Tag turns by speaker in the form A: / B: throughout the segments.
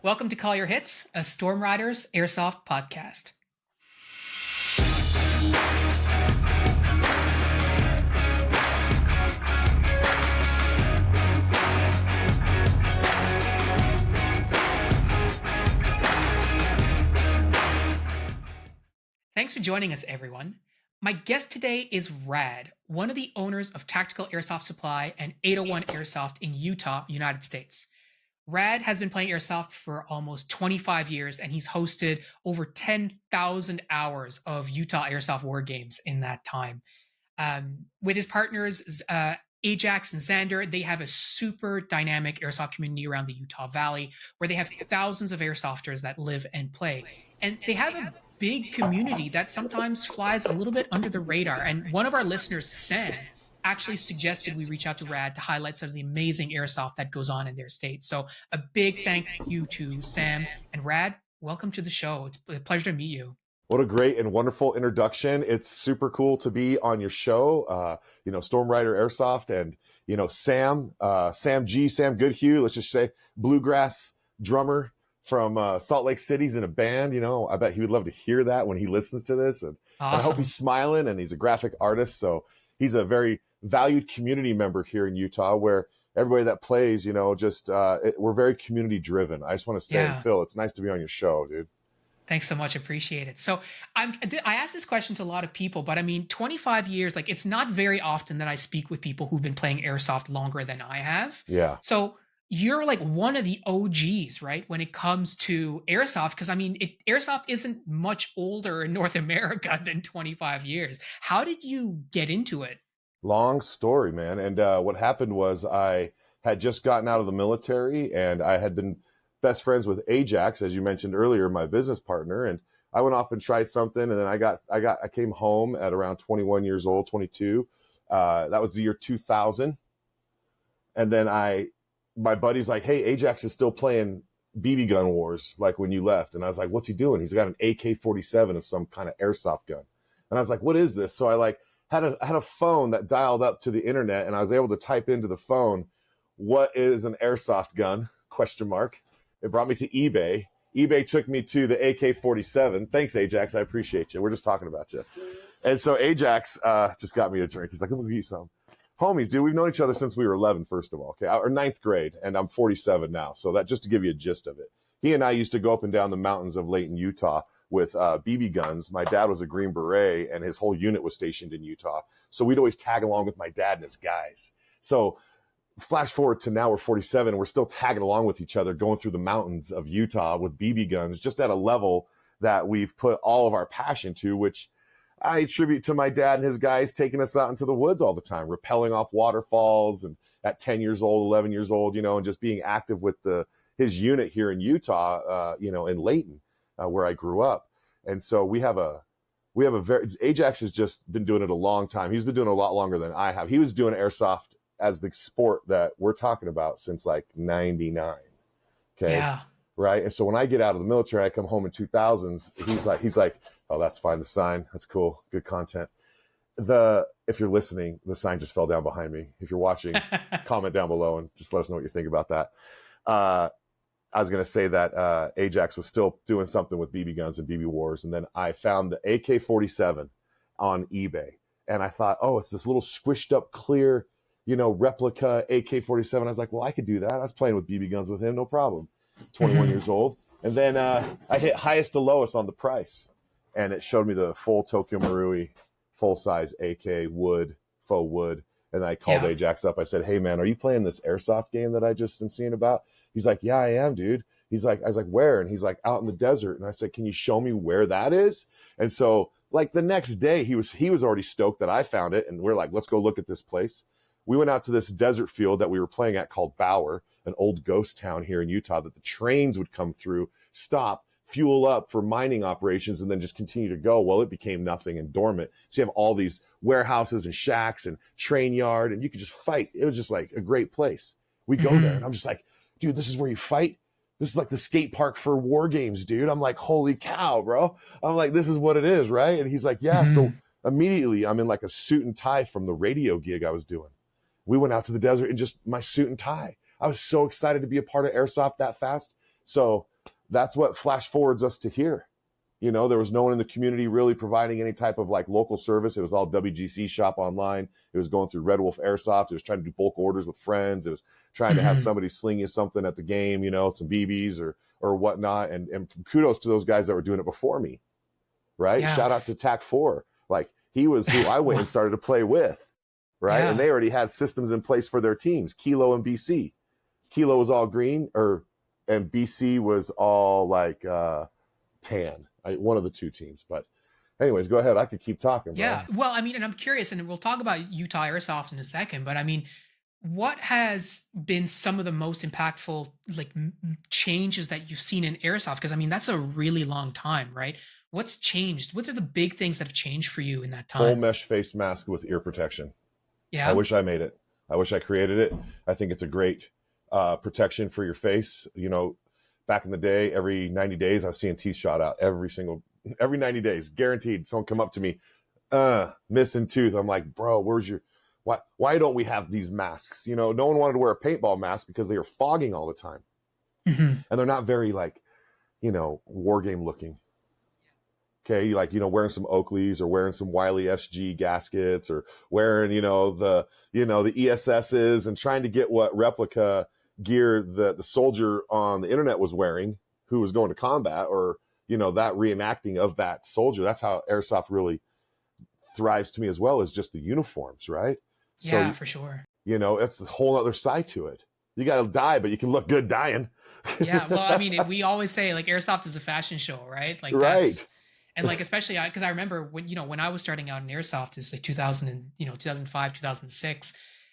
A: Welcome to Call Your Hits, a Storm Riders Airsoft podcast. Thanks for joining us, everyone. My guest today is Rad, one of the owners of Tactical Airsoft Supply and 801 Airsoft in Utah, United States. Rad has been playing Airsoft for almost 25 years, and he's hosted over 10,000 hours of Utah Airsoft war games in that time. With his partners, Ajax and Xander, they have a super dynamic airsoft community around the Utah Valley where they have thousands of airsofters that live and play. And they have a big community that sometimes flies a little bit under the radar. And one of our listeners, Sam, actually suggested we reach out to Rad to highlight some of the amazing airsoft that goes on in their state. So a big thank you to Sam and Rad. Welcome to the show. It's a pleasure to meet you.
B: What a great and wonderful introduction. It's super cool to be on your show. Storm Rider Airsoft and, Sam Goodhue, let's just say bluegrass drummer from Salt Lake City's in a band. I bet he would love to hear that when he listens to this. And
A: Awesome.
B: I hope he's smiling, and he's a graphic artist. So he's a very valued community member here in Utah where everybody that plays, we're very community driven. I just want to say, Phil, it's nice to be on your show, dude.
A: Thanks so much. Appreciate it. So I asked this question to a lot of people, but 25 years, it's not very often that I speak with people who've been playing Airsoft longer than I have.
B: Yeah.
A: So you're one of the OGs, right? When it comes to Airsoft, because Airsoft isn't much older in North America than 25 years. How did you get into it?
B: Long story, man. And what happened was I had just gotten out of the military, and I had been best friends with Ajax, as you mentioned earlier, my business partner. And I went off and tried something. And then I came home at around 21 years old, 22. That was the year 2000. And then my buddy's like, hey, Ajax is still playing BB gun wars like when you left. And I was like, what's he doing? He's got an AK-47 of some kind of airsoft gun. And I was like, what is this? So I had a phone that dialed up to the internet, and I was able to type into the phone, what is an airsoft gun? ? It brought me to eBay. eBay took me to the AK-47. Thanks, Ajax. I appreciate you. We're just talking about you. And so Ajax just got me a drink. He's like, let me give you some. Homies, dude, we've known each other since we were 11, first of all, okay? Or ninth grade, and I'm 47 now. So that just to give you a gist of it. He and I used to go up and down the mountains of Layton, Utah with BB guns. My dad was a Green Beret, and his whole unit was stationed in Utah. So we'd always tag along with my dad and his guys. So flash forward to now, we're 47, and we're still tagging along with each other, going through the mountains of Utah with BB guns, just at a level that we've put all of our passion to, which I attribute to my dad and his guys taking us out into the woods all the time, rappelling off waterfalls, and at 10 years old, 11 years old, and just being active with his unit here in Utah, in Layton, where I grew up. And so we have a Ajax has just been doing it a long time. He's been doing it a lot longer than I have. He was doing airsoft as the sport that we're talking about since 99. Okay.
A: Yeah.
B: Right. And so when I get out of the military, I come home in 2000s. He's like, oh, that's fine. The sign, that's cool. Good content. If you're listening, the sign just fell down behind me. If you're watching, comment down below and just let us know what you think about that. I was going to say that Ajax was still doing something with BB guns and BB wars. And then I found the AK-47 on eBay. And I thought, oh, it's this little squished up clear, replica AK-47. I was like, well, I could do that. I was playing with BB guns with him. No problem. 21 years old. And then I hit highest to lowest on the price. And it showed me the full Tokyo Marui, full-size AK wood, faux wood. And I called Ajax up. I said, hey, man, are you playing this airsoft game that I just am seeing about? He's like, yeah, I am, dude. I was like, where? And he's like, out in the desert. And I said, can you show me where that is? And so the next day he was already stoked that I found it. And we're like, let's go look at this place. We went out to this desert field that we were playing at called Bower, an old ghost town here in Utah that the trains would come through, stop, fuel up for mining operations, and then just continue to go. Well, it became nothing and dormant. So you have all these warehouses and shacks and train yard, and you could just fight. It was just like a great place. We go there, and I'm just like, dude, this is where you fight? This is like the skate park for war games, dude. I'm like, holy cow, bro. I'm like, this is what it is, right? And he's like, yeah. So immediately I'm in like a suit and tie from the radio gig I was doing. We went out to the desert in just my suit and tie. I was so excited to be a part of Airsoft that fast. So that's what flash forwards us to here. There was no one in the community really providing any type of like local service. It was all WGC shop online. It was going through Red Wolf Airsoft. It was trying to do bulk orders with friends. It was trying to have
A: Hmm.
B: somebody sling you something at the game, some BBs or whatnot. And kudos to those guys that were doing it before me, right?
A: Yeah.
B: Shout out to Tac 4. Like he was who I went
A: Wow.
B: and started to play with, right? And
A: Yeah.
B: they already had systems in place for their teams, Kilo and BC. Kilo was all green, and BC was all like tan. One of the two teams. But anyways, go ahead. I could keep talking, bro.
A: Yeah. Well, I mean, and I'm curious, and we'll talk about Utah Airsoft in a second, but I mean, what has been some of the most impactful like changes that you've seen in airsoft? Because I mean, that's a really long time, right? What's changed? What are the big things that have changed for you in that
B: Full
A: time?
B: mesh face mask with ear protection. I
A: Yeah.
B: wish I made it. I wish I created it. I think it's a great protection for your face. Back in the day, every 90 days, I was seeing teeth shot out every 90 days, guaranteed. Someone come up to me, missing tooth. I'm like, bro, why don't we have these masks? No one wanted to wear a paintball mask because they were fogging all the time.
A: Hmm.
B: And they're not very like, war game looking. Okay. Like, wearing some Oakleys or wearing some Wiley SG gaskets or wearing, the ESSs and trying to get what replica gear that the soldier on the internet was wearing who was going to combat, or that reenacting of that soldier. That's how airsoft really thrives to me, as well as just the uniforms, right?
A: Yeah,
B: So
A: for sure.
B: it's a whole other side to it. You got to die, but you can look good dying.
A: Yeah. Well, I mean, we always say like airsoft is a fashion show, right? Like
B: Right.
A: that's, and like especially because I remember when I was starting out in airsoft, it's like 2000 and 2005, 2006,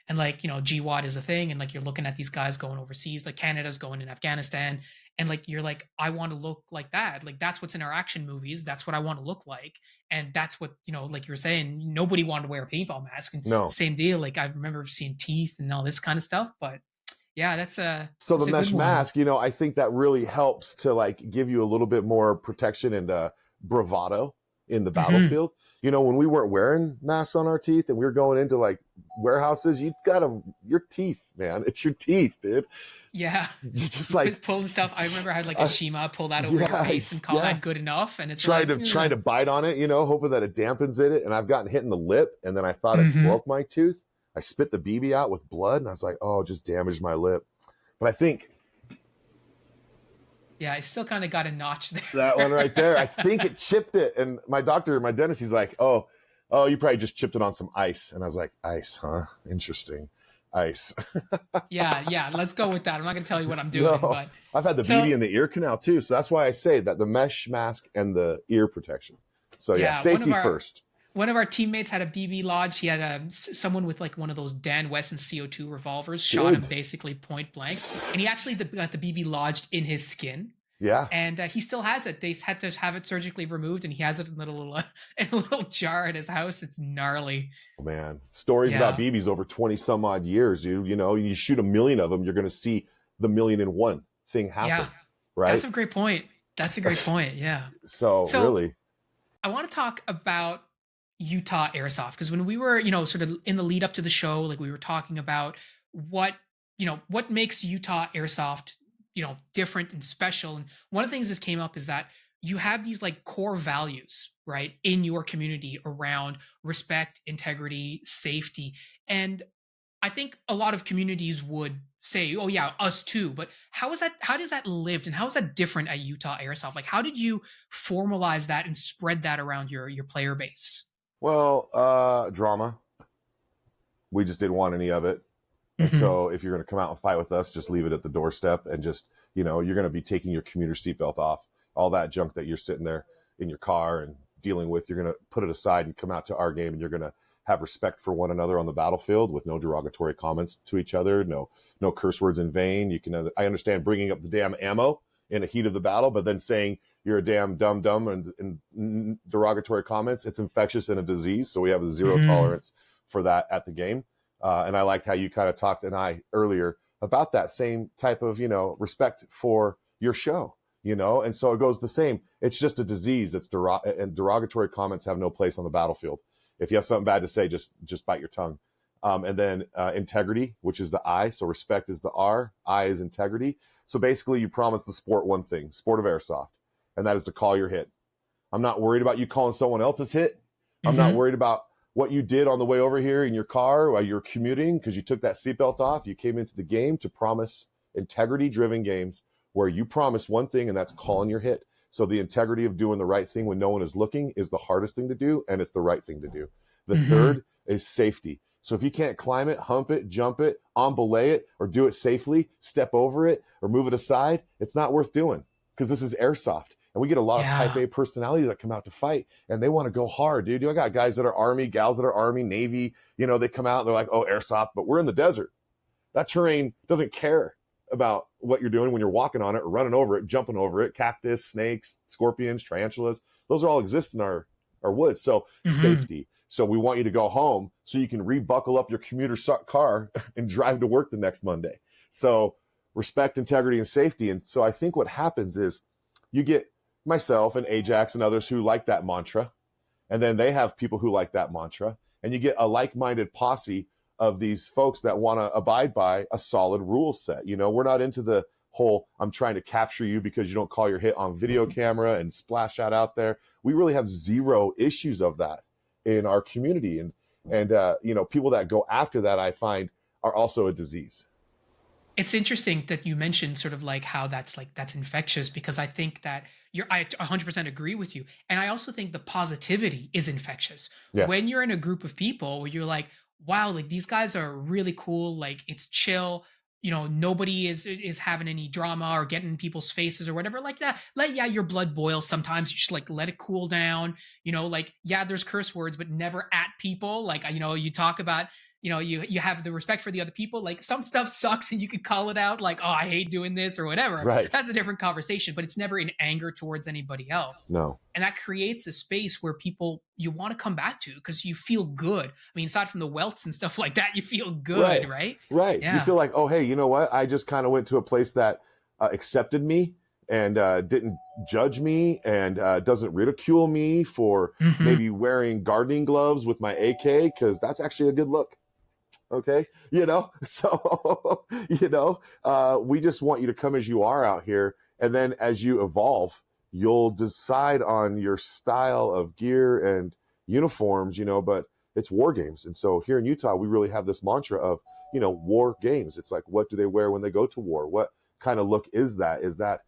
A: and like GWAT is a thing, and like you're looking at these guys going overseas, like Canada's going in Afghanistan, and like you're like, I want to look like that, like that's what's in our action movies, that's what I want to look like, and that's what like you were saying, nobody wanted to wear a paintball mask, and
B: No.
A: same deal. Like I remember seeing teeth and all this kind of stuff, but yeah,
B: So the
A: that's a good
B: mesh
A: one.
B: mask, I think that really helps to like give you a little bit more protection and bravado in the
A: Hmm.
B: battlefield. When we weren't wearing masks on our teeth and we were going into like warehouses, your teeth, man. It's your teeth, dude.
A: Yeah.
B: You just like,
A: Pulling stuff. I remember I had like a Shima pull that over your
B: yeah,
A: face and call
B: yeah.
A: that good enough. And it's
B: Trying
A: like,
B: to trying to bite on it, hoping that it dampens it. And I've gotten hit in the lip, and then I thought it
A: hmm.
B: broke my tooth. I spit the BB out with blood, and I was like, oh, it just damaged my lip. But I think
A: Yeah, I still kind of got a notch
B: that one
A: there.
B: right there, I think it chipped it. And my dentist, he's like, oh, you probably just chipped it on some ice. And I was like, ice, huh? Interesting. Ice.
A: Yeah, yeah. Let's go with that. I'm not gonna tell you what I'm doing,
B: No,
A: but
B: I've had the
A: so
B: BB in the ear canal too. So that's why I say that the mesh mask and the ear protection. So yeah,
A: yeah,
B: safety first.
A: one of our teammates had a BB lodge. He had someone with like one of those Dan Wesson CO2 revolvers shot him
B: Dude.
A: basically point blank, and he actually got the BB lodged in his skin.
B: Yeah.
A: And he still has it. They had to have it surgically removed, and he has it in in a little jar at his house. It's gnarly.
B: Oh, man, stories about
A: Yeah,
B: BBs over 20 some odd years. You shoot a million of them, you're going to see the million and one thing
A: yeah.
B: happen,
A: That's
B: right?
A: a great point. That's a great point. Yeah.
B: So
A: So
B: really,
A: I want to talk about Utah Airsoft because when we were, sort of in the lead up to the show, like we were talking about what, what makes Utah Airsoft, different and special. And one of the things that came up is that you have these like core values, right, in your community around respect, integrity, safety. And I think a lot of communities would say, "Oh yeah, us too." But how is that? How does that lived, and how is that different at Utah Airsoft? Like, how did you formalize that and spread that around your player base?
B: well, drama. We just didn't want any of it. And
A: Hmm.
B: so if you're going to come out and fight with us, just leave it at the doorstep, and just, you're going to be taking your commuter seatbelt off. All that junk that you're sitting there in your car and dealing with, you're going to put it aside and come out to our game, and you're going to have respect for one another on the battlefield with no derogatory comments to each other, no curse words in vain. I understand bringing up the damn ammo in the heat of the battle, but then saying you're a damn dumb and derogatory comments, it's infectious and a disease. So we have a zero
A: Hmm.
B: tolerance for that at the game. And I liked how you kind of talked and I earlier about that same type of, respect for your show, and so it goes the same. It's just a disease. And derogatory comments have no place on the battlefield. If you have something bad to say, just bite your tongue. And then integrity, which is the I. So respect is the R. I is integrity. So basically, you promise the sport one thing, sport of airsoft, and that is to call your hit. I'm not worried about you calling someone else's hit. I'm not
A: Mm-hmm.
B: worried about what you did on the way over here in your car while you're commuting because you took that seatbelt off. You came into the game to promise integrity-driven games where you promise one thing, and that's calling your hit. So the integrity of doing the right thing when no one is looking is the hardest thing to do, and it's the right thing to do. The
A: Mm-hmm.
B: third is safety. So if you can't climb it, hump it, jump it, belay it, or do it safely, step over it, or move it aside, it's not worth doing because this is airsoft. And we get a lot of type
A: Yeah.
B: A personalities that come out to fight and they want to go hard, dude. I got guys that are Army, gals that are Army, Navy, they come out and they're like, oh, airsoft, but we're in the desert. That terrain doesn't care about what you're doing when you're walking on it or running over it, jumping over it. Cactus, snakes, scorpions, tarantulas, those all exist in our woods. So
A: Mm-hmm.
B: safety. So we want you to go home so you can rebuckle up your commuter car and drive to work the next Monday. So respect, integrity, and safety. And so I think what happens is you get myself and Ajax and others who like that mantra, and then they have people who like that mantra, and you get a like-minded posse of these folks that want to abide by a solid rule set. We're not into the whole I'm trying to capture you because you don't call your hit on video camera and splash out there. We really have zero issues of that in our community, and people that go after that, I find, are also a disease.
A: It's interesting that you mentioned sort of like how that's infectious because I think that I 100% agree with you. And I also think the positivity is infectious.
B: Yes.
A: When you're in a group of people where you're like, wow, like these guys are really cool, like it's chill, nobody is having any drama or getting in people's faces or whatever like that. Like yeah, your blood boils sometimes, you just like let it cool down, like yeah, there's curse words but never at people. Like you talk about you have the respect for the other people. Like some stuff sucks and you could call it out like, oh, I hate doing this or whatever.
B: Right.
A: That's a different conversation, but it's never in anger towards anybody else.
B: No.
A: And that creates a space where people you want to come back to because you feel good. I mean, aside from the welts and stuff like that, you feel good,
B: Right.
A: right?
B: Right. You
A: Yeah.
B: feel like, oh, hey, you know what? I just kind of went to a place that accepted me and didn't judge me and doesn't ridicule me for
A: Mm-hmm.
B: maybe wearing gardening gloves with my AK because that's actually a good look. Okay. So, we just want you to come as you are out here. And then as you evolve, you'll decide on your style of gear and uniforms, but it's war games. And so here in Utah, we really have this mantra of, war games. It's like, what do they wear when they go to war? What kind of look is that? Is that,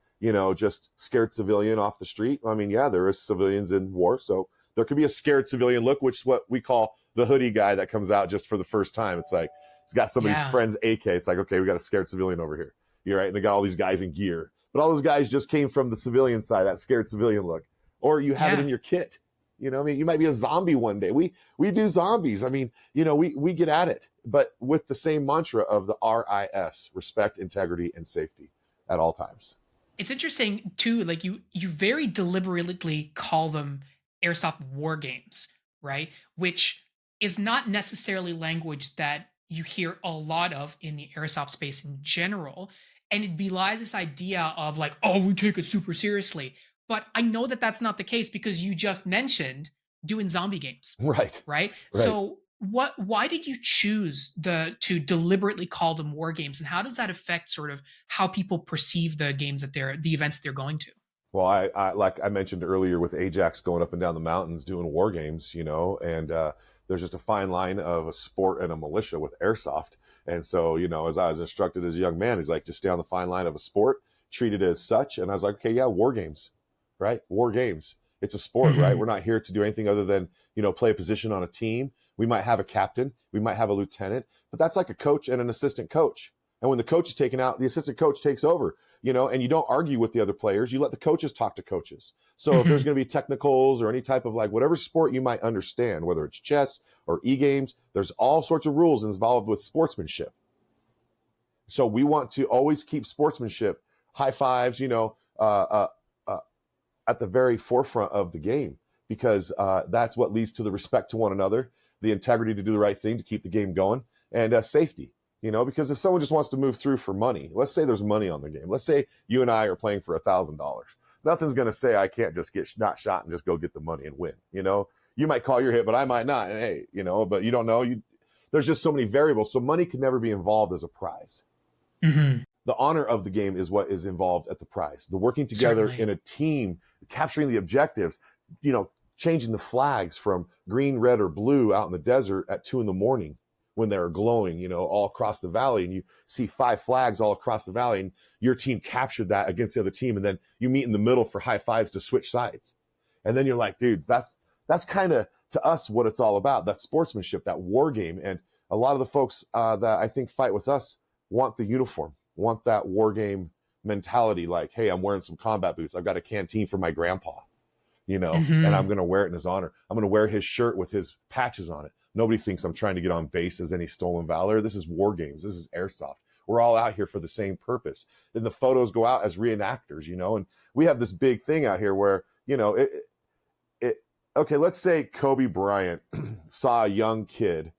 B: just scared civilian off the street? I mean, yeah, there is civilians in war. So there could be a scared civilian look, which is what we call the hoodie guy that comes out just for the first time. It's like, he's got somebody's
A: Yeah.
B: friend's AK. It's like, okay, we got a scared civilian over here. You're right. And they got all these guys in gear. But all those guys just came from the civilian side, that scared civilian look. Or you have it
A: Yeah.
B: in your kit. I mean, you might be a zombie one day. We do zombies. I mean, we get at it, but with the same mantra of the RIS, respect, integrity, and safety at all times.
A: It's interesting too, like you very deliberately call them airsoft war games, right? Which is not necessarily language that you hear a lot of in the airsoft space in general. And it belies this idea of like, oh, we take it super seriously. But I know that that's not the case because you just mentioned doing zombie games,
B: Right.
A: right?
B: Right.
A: So why did you choose to deliberately call them war games and how does that affect sort of how people perceive the events that they're going to?
B: Well, I like I mentioned earlier with Ajax going up and down the mountains doing war games, and there's just a fine line of a sport and a militia with airsoft. And so, as I was instructed as a young man, he's like, just stay on the fine line of a sport, treat it as such. And I was like, okay, yeah, war games, right? War games. It's a sport, right?
A: Mm-hmm.
B: We're not here to do anything other than, play a position on a team. We might have a captain, we might have a lieutenant, but that's like a coach and an assistant coach. And when the coach is taken out, the assistant coach takes over, and you don't argue with the other players. You let the coaches talk to coaches. So if there's
A: Mm-hmm.
B: going to be technicals or any type of like whatever sport you might understand, whether it's chess or e-games, there's all sorts of rules involved with sportsmanship. So we want to always keep sportsmanship, high fives, uh, at the very forefront of the game because that's what leads to the respect to one another, the integrity to do the right thing to keep the game going, and safety. Because if someone just wants to move through for money, let's say there's money on the game. Let's say you and I are playing for $1,000. Nothing's going to say I can't just get not shot and just go get the money and win. You might call your hit, but I might not. And hey, but you don't know. there's just so many variables. So money could never be involved as a prize.
A: Hmm.
B: The honor of the game is what is involved at the prize. The working together
A: Certainly.
B: in a team, capturing the objectives, changing the flags from green, red, or blue out in the desert at 2 a.m. when they're glowing, all across the valley, and you see 5 flags all across the valley, and your team captured that against the other team, and then you meet in the middle for high fives to switch sides. And then you're like, dude, that's kind of to us what it's all about, that sportsmanship, that war game. And a lot of the folks that I think fight with us want the uniform, want that war game mentality, like, hey, I'm wearing some combat boots, I've got a canteen for my grandpa, and I'm
A: Hmm.
B: going to wear it in his honor. I'm going to wear his shirt with his patches on it. Nobody thinks I'm trying to get on base as any stolen valor. This is war games. This is airsoft. We're all out here for the same purpose. Then the photos go out as reenactors, and we have this big thing out here where, okay, let's say Kobe Bryant saw a young kid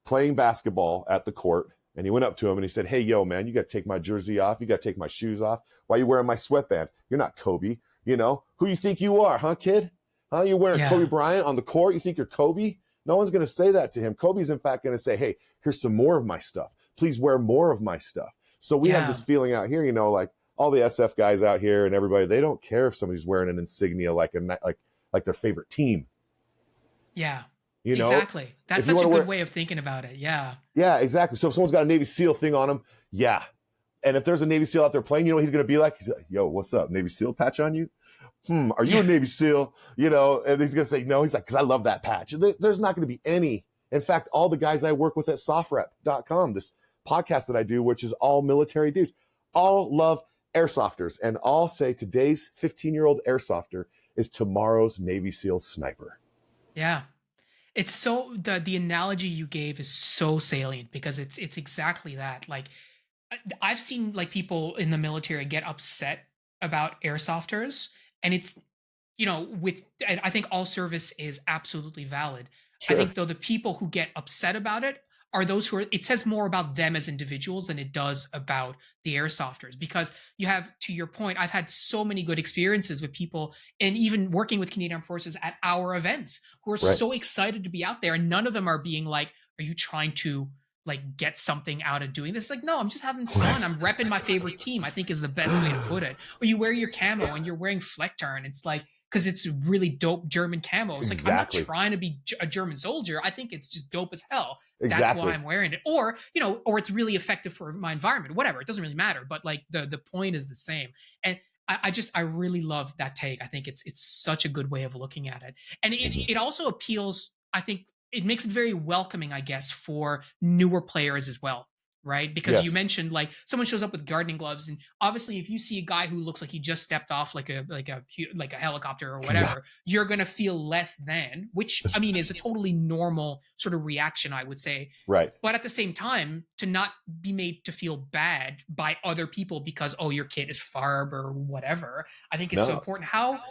B: playing basketball at the court, and he went up to him and he said, hey, yo, man, you got to take my jersey off. You got to take my shoes off. Why are you wearing my sweatband? You're not Kobe. Who you think you are, huh, kid? Huh? You wearing
A: Yeah.
B: Kobe Bryant on the court? You think you're Kobe? No one's going to say that to him. Kobe's, in fact, going to say, hey, here's some more of my stuff. Please wear more of my stuff. So we have this feeling out here, like all the SF guys out here and everybody, they don't care if somebody's wearing an insignia like their favorite team.
A: Yeah.
B: You know,
A: exactly. That's such a good way of thinking about it. Yeah.
B: Yeah, exactly. So if someone's got a Navy SEAL thing on them, yeah. And if there's a Navy SEAL out there playing, he's going to be like, yo, what's up? Navy SEAL patch on you? Are you a Navy SEAL? And he's going to say, no. He's like, because I love that patch. There's not going to be any. In fact, all the guys I work with at softrep.com, this podcast that I do, which is all military dudes, all love airsofters and all say today's 15-year-old airsofter is tomorrow's Navy SEAL sniper.
A: Yeah. It's so the analogy you gave is so salient because it's exactly that. Like I've seen like people in the military get upset about airsofters, and it's with I think all service is absolutely valid. I
B: Sure.
A: think though the people who get upset about it are those who are it says more about them as individuals than it does about the airsofters, because you have, to your point, I've had so many good experiences with people and even working with Canadian Armed Forces at our events who are
B: Right.
A: so excited to be out there, and none of them are being like, are you trying to like get something out of doing this? Like, no, I'm just having fun. I'm repping my favorite team, I think is the best way to put it. Or you wear your camo and you're wearing Flecktar and it's like, because it's really dope German camo. It's like, I'm not
B: Exactly.
A: trying to be a German soldier. I think it's just dope as hell. That's
B: Exactly.
A: why I'm wearing it. Or, or it's really effective for my environment, whatever. It doesn't really matter. But like the point is the same. And I really love that take. I think it's such a good way of looking at it. And it also appeals, I think it makes it very welcoming, I guess, for newer players as well. Right. Because you
B: Yes.
A: mentioned like someone shows up with gardening gloves, and obviously if you see a guy who looks like he just stepped off like a helicopter or whatever, you're gonna feel less than, which I mean is a totally normal sort of reaction, I would say.
B: Right.
A: But at the same time, to not be made to feel bad by other people because, oh, your kid is FARB or whatever, I think is so
B: No.
A: important. How,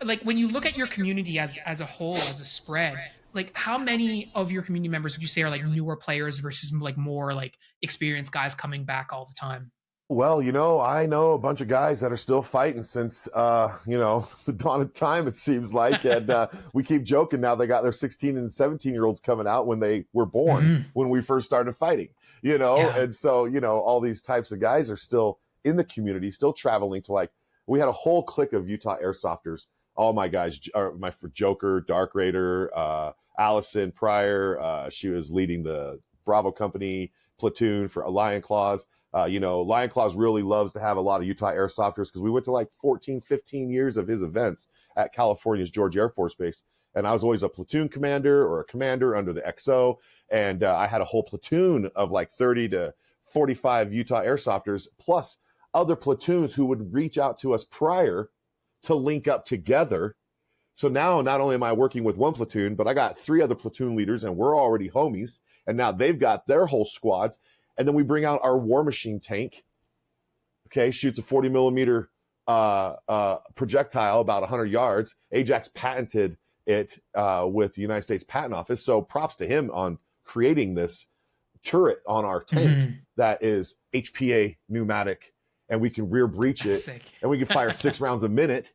A: like, when you look at your community as a whole, as a spread, like how many of your community members would you say are like newer players versus like more like experienced guys coming back all the time?
B: Well, I know a bunch of guys that are still fighting since, the dawn of time, it seems like. And we keep joking now they got their 16 and 17-year-olds coming out when they were born, when we first started fighting,
A: Yeah.
B: And so, all these types of guys are still in the community, still traveling to we had a whole clique of Utah airsofters. All my guys, my Joker, Dark Raider, Allison Pryor, she was leading the Bravo Company platoon for Lion Claws. Lion Claws really loves to have a lot of Utah airsofters because we went to 14, 15 years of his events at California's George Air Force Base. And I was always a platoon commander or a commander under the XO. And I had a whole platoon of 30 to 45 Utah airsofters, plus other platoons who would reach out to us prior to link up together. So now not only am I working with one platoon, but I got 3 other platoon leaders and we're already homies. And now they've got their whole squads. And then we bring out our War Machine tank. Okay, shoots a 40 millimeter projectile about 100 yards. Ajax patented it with the United States Patent Office. So props to him on creating this turret on our tank that is HPA pneumatic, and we can rear breach
A: That's
B: it.
A: sick.
B: And we can fire 6 rounds a minute.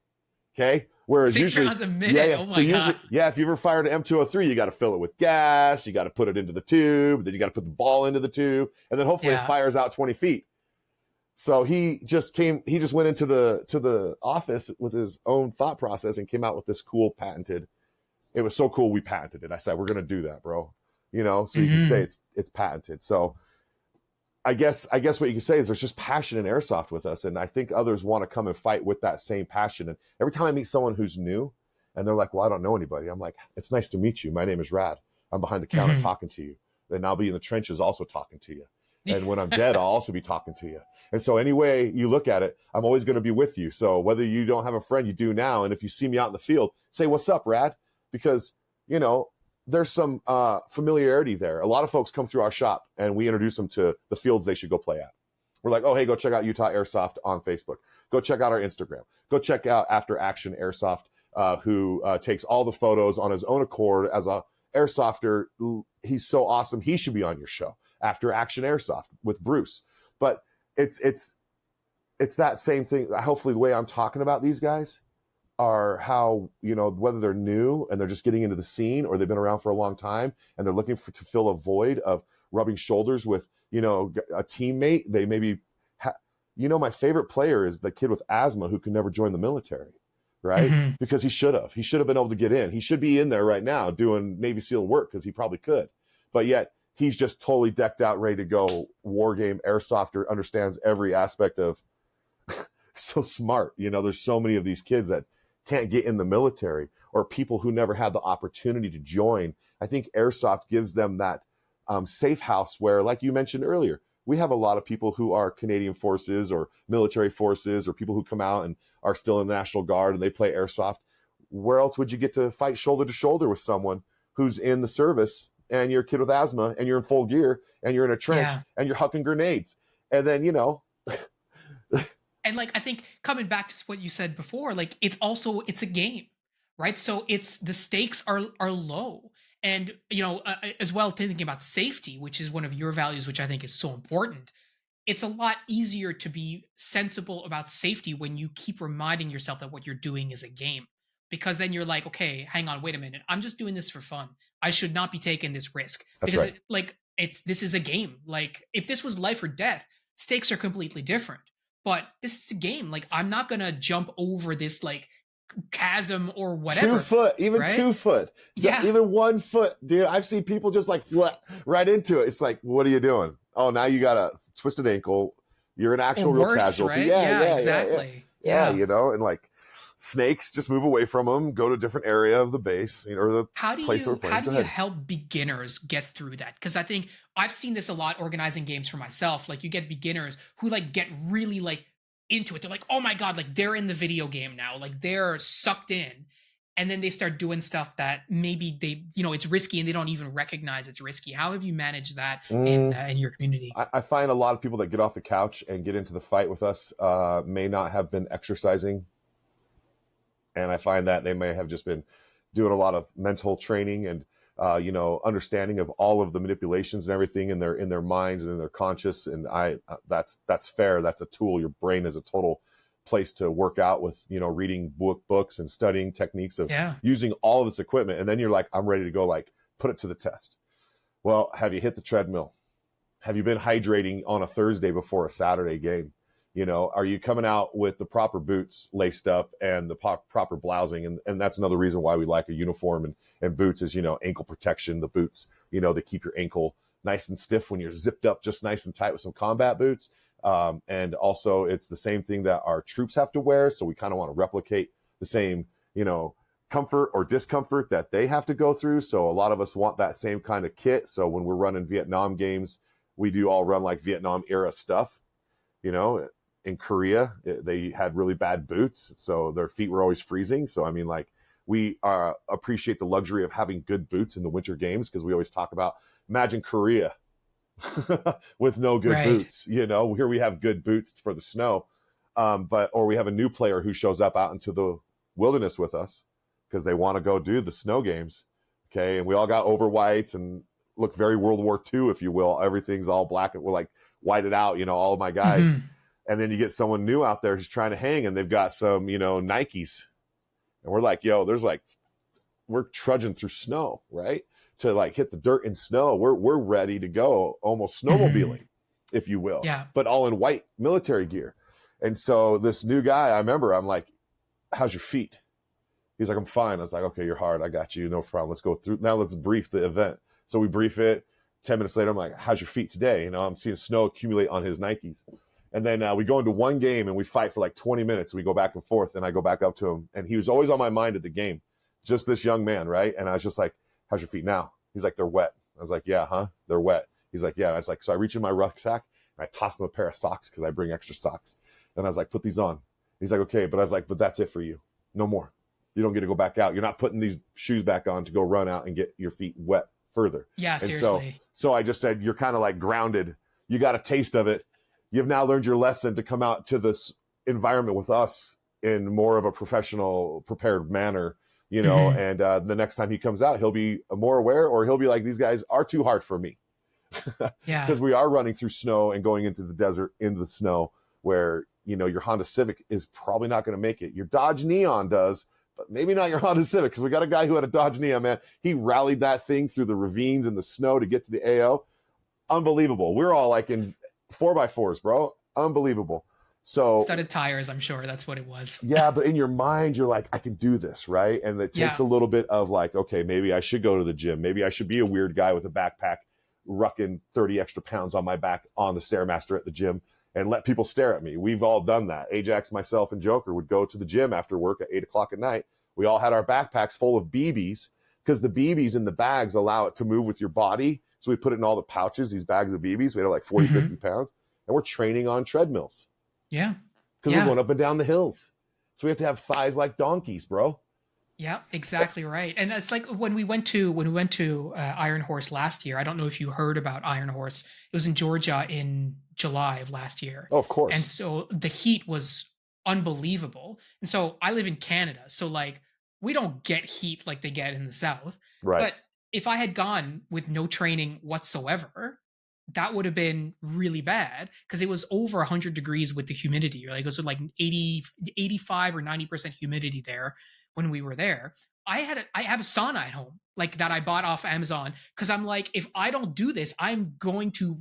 B: Okay. Whereas
A: 6 rounds a
B: yeah,
A: minute.
B: yeah.
A: Oh
B: So
A: my god.
B: if you ever fired an M203, you got to fill it with gas. You got to put it into the tube. Then you got to put the ball into the tube, and then hopefully it
A: Yeah.
B: fires out 20 feet. So he just went into the office with his own thought process and came out with this cool patented. It was so cool we patented it. I said, we're gonna do that, bro. So you can say
A: Hmm.
B: it's patented. So I guess what you can say is there's just passion in airsoft with us, and I think others want to come and fight with that same passion. And every time I meet someone who's new, and they're like, "Well, I don't know anybody," I'm like, "It's nice to meet you. My name is Rad. I'm behind the counter
A: Hmm.
B: talking to you. Then I'll be in the trenches also talking to you. And when I'm dead, I'll also be talking to you. And so any way you look at it, I'm always going to be with you. So whether you don't have a friend, you do now. And if you see me out in the field, say, "What's up, Rad?" Because there's some familiarity there. A lot of folks come through our shop and we introduce them to the fields they should go play at. We're like, "Oh, hey, go check out Utah Airsoft on Facebook. Go check out our Instagram. Go check out After Action Airsoft, who takes all the photos on his own accord as a airsofter. He's so awesome. He should be on your show. After Action Airsoft with Bruce." But it's that same thing. Hopefully the way I'm talking about these guys are how, whether they're new and they're just getting into the scene, or they've been around for a long time and they're looking to fill a void of rubbing shoulders with, a teammate. They maybe, my favorite player is the kid with asthma who can never join the military, right?
A: Hmm.
B: Because he should have been able to get in. He should be in there right now doing Navy SEAL work because he probably could. But yet he's just totally decked out, ready to go. War game airsofter, understands every aspect of so smart. There's so many of these kids that can't get in the military, or people who never had the opportunity to join. I think airsoft gives them that safe house where, like you mentioned earlier, we have a lot of people who are Canadian forces or military forces, or people who come out and are still in the National Guard and they play airsoft. Where else would you get to fight shoulder to shoulder with someone who's in the service, and you're a kid with asthma and you're in full gear and you're in a trench
A: Yeah.
B: and you're hucking grenades? And then,
A: And like I think coming back to what you said before, like it's a game, right? So it's the stakes are low, and as well thinking about safety, which is one of your values, which I think is so important. It's a lot easier to be sensible about safety when you keep reminding yourself that what you're doing is a game. Because then you're like, okay, hang on, wait a minute. I'm just doing this for fun. I should not be taking this risk
B: that's
A: because
B: right.
A: this is a game. Like if this was life or death, stakes are completely different. But this is a game. Like I'm not gonna jump over this like chasm or
B: Two
A: whatever,
B: foot, even
A: right?
B: 2 foot,
A: Yeah.
B: even 1 foot, dude. I've seen people just like right into it. It's like, what are you doing? Oh, now you got a twisted ankle. You're an
A: Or
B: actual real
A: worse,
B: casualty.
A: right?
B: Yeah,
A: Yeah,
B: yeah, yeah, yeah,
A: exactly.
B: yeah.
A: Yeah.
B: And like snakes, just move away from them. Go to a different area of the base, or the
A: How do
B: place that we're
A: you how
B: playing.
A: do
B: Go
A: you
B: ahead.
A: help beginners get through that? Because I think I've seen this a lot organizing games for myself. Like you get beginners who like get really like into it. They're like, oh my god, like they're in the video game now. Like they're sucked in. And then they start doing stuff that maybe it's risky and they don't even recognize it's risky. How have you managed that
B: Mm,
A: in your community?
B: I find a lot of people that get off the couch and get into the fight with us may not have been exercising, and I find that they may have just been doing a lot of mental training and understanding of all of the manipulations and everything in their minds and in their conscious. And that's fair. That's a tool. Your brain is a total place to work out with, reading books and studying techniques of
A: Yeah.
B: using all of this equipment. And then you're like, I'm ready to go, like, put it to the test. Well, have you hit the treadmill? Have you been hydrating on a Thursday before a Saturday game? Are you coming out with the proper boots laced up and the proper blousing? And that's another reason why we like a uniform and boots is, ankle protection. The boots, they keep your ankle nice and stiff when you're zipped up just nice and tight with some combat boots. And also it's the same thing that our troops have to wear. So we kind of want to replicate the same, comfort or discomfort that they have to go through. So a lot of us want that same kind of kit. So when we're running Vietnam games, we do all run like Vietnam era stuff. In Korea, they had really bad boots, so their feet were always freezing. So I mean, like, we appreciate the luxury of having good boots in the winter games, because we always talk about, imagine Korea with no good
A: Right.
B: boots. Here we have good boots for the snow, or we have a new player who shows up out into the wilderness with us because they want to go do the snow games. Okay, and we all got over whites and look very World War II, if you will. Everything's all black and we're like whited out. All of my guys.
A: Hmm.
B: And then you get someone new out there who's trying to hang, and they've got some, Nikes. And we're like, yo, we're trudging through snow, right? To like hit the dirt and snow. We're ready to go, almost
A: Mhm.
B: snowmobiling, if you will,
A: Yeah.
B: but all in white military gear. And so this new guy, I remember, I'm like, how's your feet? He's like, I'm fine. I was like, okay, you're hard. I got you. No problem. Let's go through. Now let's brief the event. So we brief it. 10 minutes later, I'm like, how's your feet today? I'm seeing snow accumulate on his Nikes. And then we go into one game and we fight for like 20 minutes. We go back and forth and I go back up to him. And he was always on my mind at the game, just this young man, right? And I was just like, how's your feet now? He's like, they're wet. I was like, yeah, huh? They're wet. He's like, yeah. And I was like, so I reach in my rucksack and I toss him a pair of socks because I bring extra socks. And I was like, put these on. He's like, okay. But I was like, but that's it for you. No more. You don't get to go back out. You're not putting these shoes back on to go run out and get your feet wet further.
A: Yeah,
B: And so,
A: seriously.
B: so I just said, you're kind of like grounded. You got a taste of it. You've now learned your lesson to come out to this environment with us in more of a professional, prepared manner,
A: Mhm.
B: and the next time he comes out, he'll be more aware, or he'll be like, these guys are too hard for me.
A: Yeah.
B: Because we are running through snow and going into the desert, into the snow, where, your Honda Civic is probably not going to make it. Your Dodge Neon does, but maybe not your Honda Civic, because we got a guy who had a Dodge Neon, man. He rallied that thing through the ravines and the snow to get to the AO. Unbelievable. We're all like in 4x4s, bro. Unbelievable. So
A: Studded tires, I'm sure that's what it was.
B: yeah, but in your mind, you're like, I can do this, right? And it takes
A: Yeah.
B: a little bit of like, okay, maybe I should go to the gym. Maybe I should be a weird guy with a backpack, rucking 30 extra pounds on my back on the Stairmaster at the gym and let people stare at me. We've all done that. Ajax, myself, and Joker would go to the gym after work at 8 o'clock at night. We all had our backpacks full of BBs because the BBs in the bags allow it to move with your body. So we put it in all the pouches, these bags of BBs. We had like 40,
A: Mhm.
B: 50 pounds. And we're training on treadmills
A: Yeah.
B: because we're
A: Yeah.
B: going up and down the hills. So we have to have thighs like donkeys, bro.
A: Yeah, exactly right. And it's like when we went to Iron Horse last year. I don't know if you heard about Iron Horse. It was in Georgia in July of last year.
B: Oh, of
A: And
B: course.
A: so the heat was unbelievable. And so I live in Canada. So like we don't get heat like they get in the South.
B: Right.
A: But if I had gone with no training whatsoever, that would have been really bad because it was over 100 degrees with the humidity. Like it was like 80, 85 or 90% humidity there when we were there. I have a sauna at home like that I bought off Amazon because I'm like, if I don't do this, I'm going to,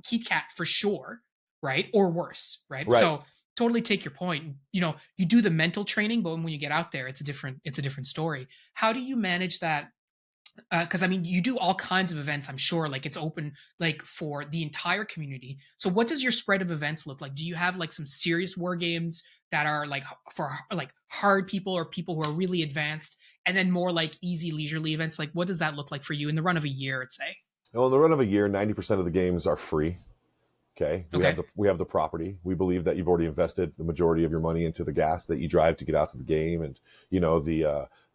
A: heat cat for sure, right? Or worse, right?
B: Right.
A: So totally take your point. You do the mental training, but when you get out there, it's a different story. How do you manage that? Because I mean, you do all kinds of events. I'm sure, like it's open like for the entire community. So, what does your spread of events look like? Do you have like some serious war games that are like for like hard people or people who are really advanced, and then more like easy leisurely events? Like, what does that look like for you in the run of a year? I'd say.
B: Well, in the run of a year, 90% of the games are free. Okay. We have
A: Okay.
B: the property. We believe that you've already invested the majority of your money into the gas that you drive to get out to the game, and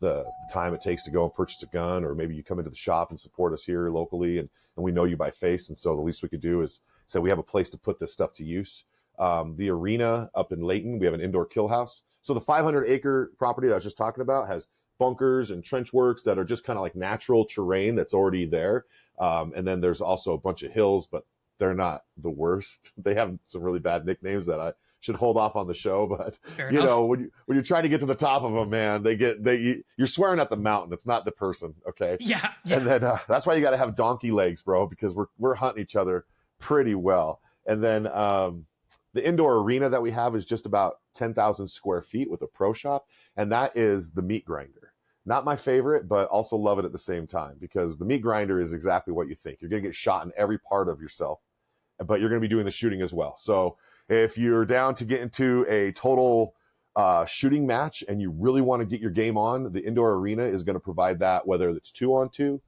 B: the time it takes to go and purchase a gun, or maybe you come into the shop and support us here locally, and we know you by face, and so the least we could do is say we have a place to put this stuff to use. The arena up in Layton, we have an indoor kill house. So the 500-acre property that I was just talking about has bunkers and trench works that are just kind of like natural terrain that's already there. And then there's also a bunch of hills, but they're not the worst. They have some really bad nicknames that I should hold off on the show. But
A: Fair enough.
B: when you're trying to get to the top of them, man, you're swearing at the mountain. It's not the person, okay?
A: Yeah. Yeah.
B: And then that's why you got to have donkey legs, bro, because we're hunting each other pretty well. And then the indoor arena that we have is just about 10,000 square feet with a pro shop, and that is the meat grinder. Not my favorite, but also love it at the same time, because the meat grinder is exactly what you think. You're going to get shot in every part of yourself, but you're going to be doing the shooting as well. So if you're down to get into a total shooting match and you really want to get your game on, the indoor arena is going to provide that, whether it's 2-on-2,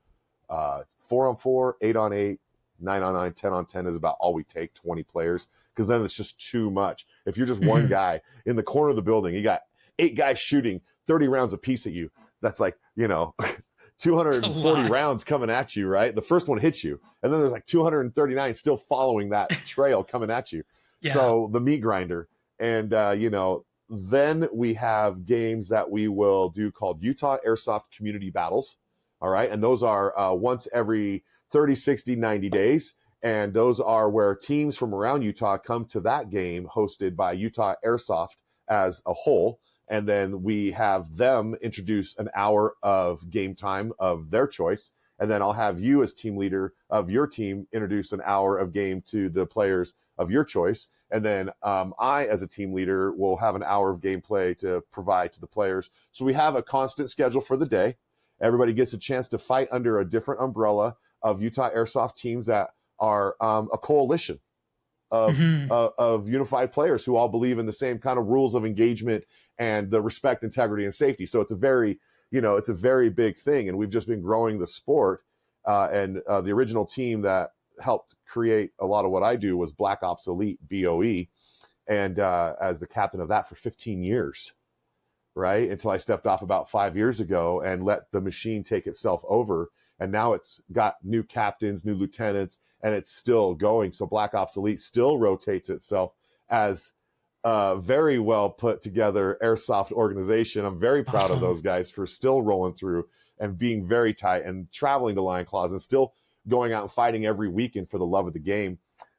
B: 4-on-4, 8-on-8, 9-on-9, 10-on-10 is about all we take, 20 players, because then it's just too much. If you're just one
A: Mhm.
B: guy in the corner of the building, you got 8 guys shooting 30 rounds apiece at you. That's like,
A: It's a
B: 240
A: lot.
B: rounds coming at you, right? The first one hits you, and then there's like 239 still following that trail coming at you.
A: Yeah.
B: So the meat grinder. And, then we have games that we will do called Utah Airsoft Community Battles. All right. And those are once every 30, 60, 90 days. And those are where teams from around Utah come to that game hosted by Utah Airsoft as a whole. and then we have them introduce an hour of game time of their choice, and then I'll have you as team leader of your team introduce an hour of game to the players of your choice, and then I, as a team leader, will have an hour of gameplay to provide to the players. So we have a constant schedule for the day. Everybody gets a chance to fight under a different umbrella of Utah Airsoft teams that are a coalition of,
A: Hmm.
B: of unified players who all believe in the same kind of rules of engagement and the respect, integrity, and safety. So it's a very, it's a very big thing. And we've just been growing the sport. And the original team that helped create a lot of what I do was Black Ops Elite, BOE, and as the captain of that for 15 years, right? Until I stepped off about 5 years ago and let the machine take itself over. And now it's got new captains, new lieutenants, and it's still going. So Black Ops Elite still rotates itself as a very well put together airsoft organization. I'm very proud of
A: Awesome.
B: those guys for still rolling through and being very tight and traveling to Lion Claws and still going out and fighting every weekend for the love of the game,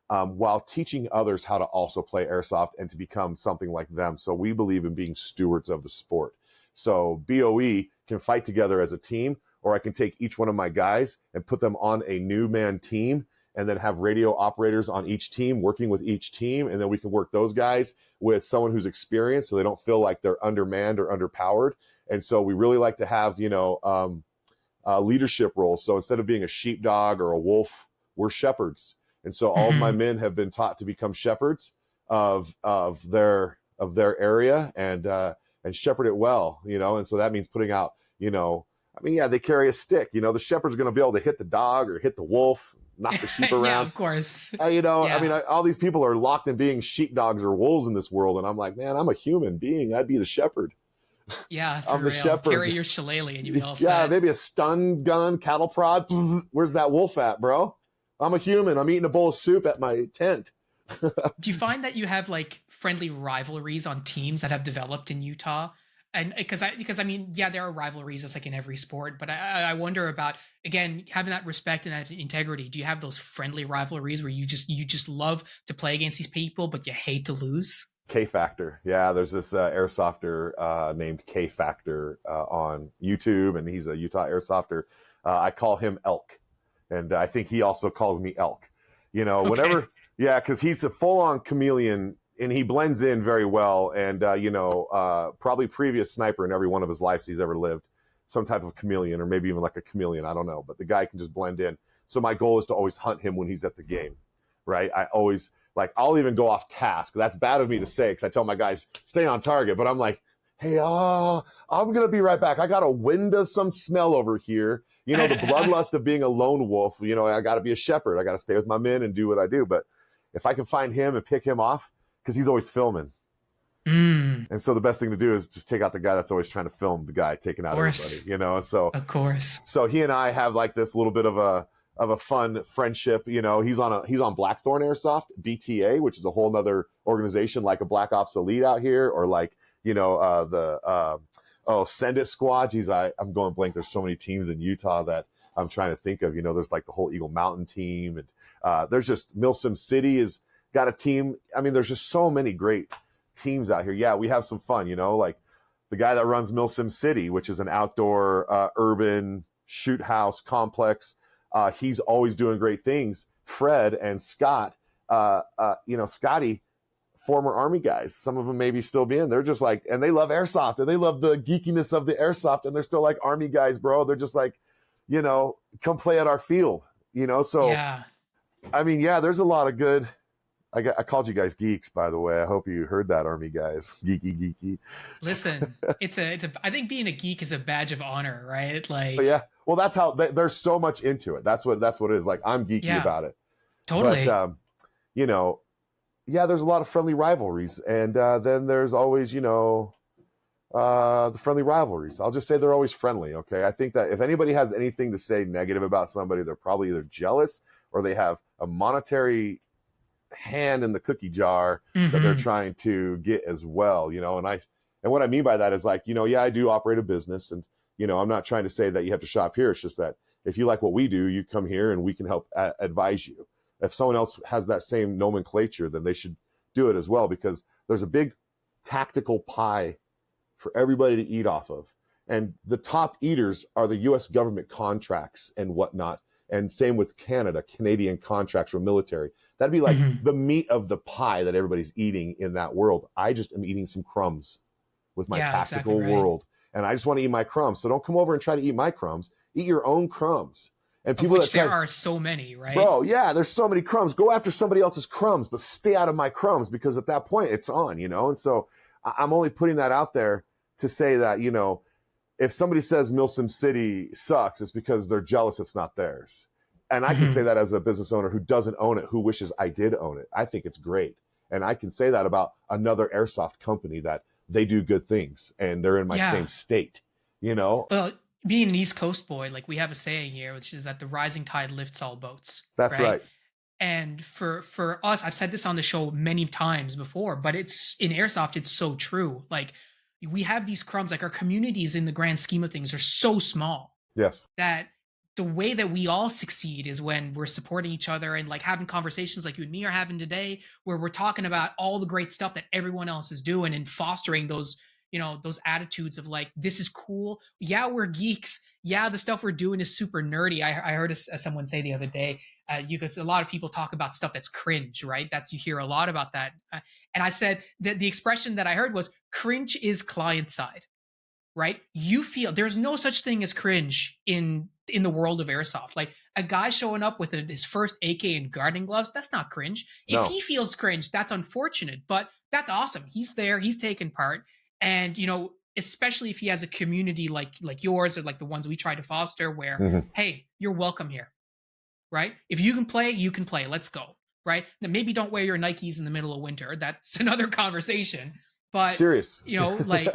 B: while teaching others how to also play airsoft and to become something like them. So we believe in being stewards of the sport. So BOE can fight together as a team, or I can take each one of my guys and put them on a new man team and then have radio operators on each team working with each team. And then we can work those guys with someone who's experienced so they don't feel like they're undermanned or underpowered. And so we really like to have, leadership roles. So instead of being a sheepdog or a wolf, we're shepherds. And so all of my
A: Hmm.
B: men have been taught to become shepherds of their area and shepherd it well, And so that means putting out, they carry a stick. The shepherd's going to be able to hit the dog or hit the wolf, knock the sheep
A: Yeah,
B: around.
A: of course.
B: I mean,
A: Yeah.
B: all these people are locked in being sheepdogs or wolves in this world, and I'm like, man, I'm a human being. I'd be the shepherd.
A: Yeah, for
B: I'm the
A: real. Carry
B: shepherd.
A: your shillelagh and you'd be all
B: Yeah,
A: set.
B: maybe a stun gun, cattle prod. Where's that wolf at, bro? I'm a human. I'm eating a bowl of soup at my tent.
A: Do you find that you have like friendly rivalries on teams that have developed in Utah? And because I mean, yeah, there are rivalries just like in every sport, but I wonder about again having that respect and that integrity. Do you have those friendly rivalries where you just love to play against these people, but you hate to lose?
B: K Factor. Yeah, there's this airsofter named K Factor on YouTube, and he's a Utah airsofter. I call him Elk, and I think he also calls me Elk.
A: Okay.
B: Whenever, yeah, because he's a full on chameleon and he blends in very well. And, probably previous sniper in every one of his lives he's ever lived, some type of chameleon or maybe even like a chameleon. I don't know, but the guy can just blend in. So my goal is to always hunt him when he's at the game, right? I always, like, I'll even go off task. That's bad of me to say because I tell my guys, stay on target. But I'm like, hey, I'm going to be right back. I got a wind of some smell over here. The bloodlust of being a lone wolf, I got to be a shepherd. I got to stay with my men and do what I do. But if I can find him and pick him off, because he's always filming.
A: Mm,
B: And so the best thing to do is just take out the guy that's always trying to film the guy taking
A: of
B: out
A: course.
B: everybody, So
A: Of course.
B: so he and I have like this little bit of a fun friendship. He's on Blackthorn Airsoft, BTA, which is a whole nother organization like a Black Ops Elite out here, or like, Send It Squad. Geez, I'm going blank. There's so many teams in Utah that I'm trying to think of. There's like the whole Eagle Mountain team, and there's just Milsim City is got a team. I mean, there's just so many great teams out here. Yeah, we have some fun, like the guy that runs Milsim City, which is an outdoor urban shoot house complex. He's always doing great things. Fred and Scott, Scotty, former Army guys. Some of them maybe still being. They're just like, and they love airsoft and they love the geekiness of the airsoft, and they're still like Army guys, bro. They're just like, come play at our field, So
A: Yeah.
B: I mean, yeah, there's a lot of good. I called you guys geeks, by the way. I hope you heard that, Army guys. Geeky.
A: Listen, it's a. I think being a geek is a badge of honor, right?
B: But
A: Like,
B: yeah, well, that's how there's so much into it. That's what it is. Like, I'm geeky
A: yeah,
B: about it. But
A: totally.
B: yeah, there's a lot of friendly rivalries, and then there's always the friendly rivalries. I'll just say they're always friendly. Okay, I think that if anybody has anything to say negative about somebody, they're probably either jealous or they have a monetary hand in the cookie jar that they're
A: Hmm.
B: trying to get as well. And what I mean by that is like, yeah, I do operate a business, and I'm not trying to say that you have to shop here. It's just that if you like what we do, you come here and we can help advise you. If someone else has that same nomenclature, then they should do it as well, because there's a big tactical pie for everybody to eat off of. And the top eaters are the US government contracts and whatnot. And same with Canada, Canadian contracts for military. That'd be like
A: Mhm.
B: the meat of the pie that everybody's eating in that world. I just am eating some crumbs with my
A: Yeah, exactly
B: tactical
A: right.
B: world. And I just want to eat my crumbs. So don't come over and try to eat my crumbs. Eat your own crumbs. And
A: Of
B: people that
A: which there
B: try,
A: are so many, right?
B: bro, yeah, there's so many crumbs. Go after somebody else's crumbs, but stay out of my crumbs, because at that point it's on, you know? And so I'm only putting that out there to say that, you know, if somebody says Milsim City sucks, it's because they're jealous it's not theirs. And I can say
A: Mhm.
B: that as a business owner who doesn't own it, who wishes I did own it. I think it's great. And I can say that about another airsoft company, that they do good things and they're in my same
A: Yeah.
B: state, you know?
A: Well, being an East Coast boy, like we have a saying here, which is that the rising tide lifts all boats,
B: That's
A: right?
B: right.
A: And for us, I've said this on the show many times before, but it's in airsoft, it's so true. Like we have these crumbs, like our communities in the grand scheme of things are so small
B: Yes.
A: that the way that we all succeed is when we're supporting each other and like having conversations like you and me are having today, where we're talking about all the great stuff that everyone else is doing and fostering those, those attitudes of like, this is cool. Yeah, we're geeks. Yeah, the stuff we're doing is super nerdy. I heard someone say the other day, because a lot of people talk about stuff that's cringe, right? That's, you hear a lot about that. And I said that the expression that I heard was cringe is client side, right? You feel there's no such thing as cringe in the world of airsoft. Like a guy showing up with his first AK and gardening gloves, that's not cringe. If
B: No.
A: he feels cringe, that's unfortunate, but that's awesome. He's there, he's taking part, and especially if he has a community like yours or like the ones we try to foster, where
B: Mm-hmm.
A: hey, you're welcome here, right? If you can play, you can play. Let's go, right? Now maybe don't wear your Nikes in the middle of winter. That's another conversation. But
B: Serious.
A: like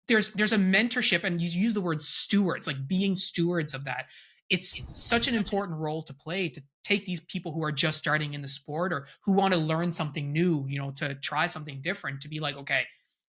A: there's a mentorship, and you use the word stewards, like being stewards of that. It's such an important role to play, to take these people who are just starting in the sport or who want to learn something new, to try something different, to be like, okay,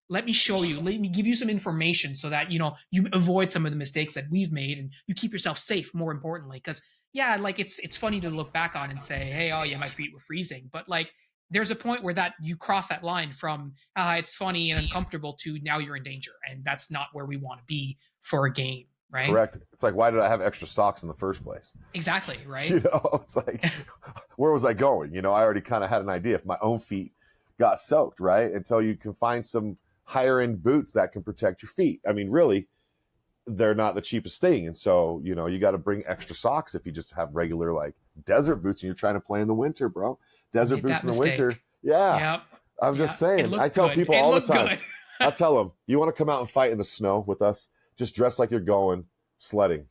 A: let me show you, let me give you some information so that you avoid some of the mistakes that we've made and you keep yourself safe, more importantly. Because yeah, like it's funny to look back on and say, hey, oh yeah, my feet were freezing, but like there's a point where that you cross that line from it's funny and uncomfortable to now you're in danger, and that's not where we want to be for a game, right?
B: Correct. It's like, why did I have extra socks in the first place?
A: Exactly, right.
B: You know, it's like, where was I going? You know, I already kind of had an idea if my own feet got soaked, right? Until you can find some higher end boots that can protect your feet. I mean, really, they're not the cheapest thing. And so, you know, you got to bring extra socks if you just have regular like desert boots and you're trying to play in the winter, bro.
A: I
B: Desert
A: made
B: boots
A: that
B: in the winter.
A: mistake.
B: Yeah.
A: Yep.
B: I'm
A: Yeah,
B: just
A: it
B: saying. I
A: looked
B: tell
A: good,
B: people
A: it
B: all the
A: looked
B: time,
A: good.
B: I tell them, you want to come out and fight in the snow with us? Just dress like you're going sledding.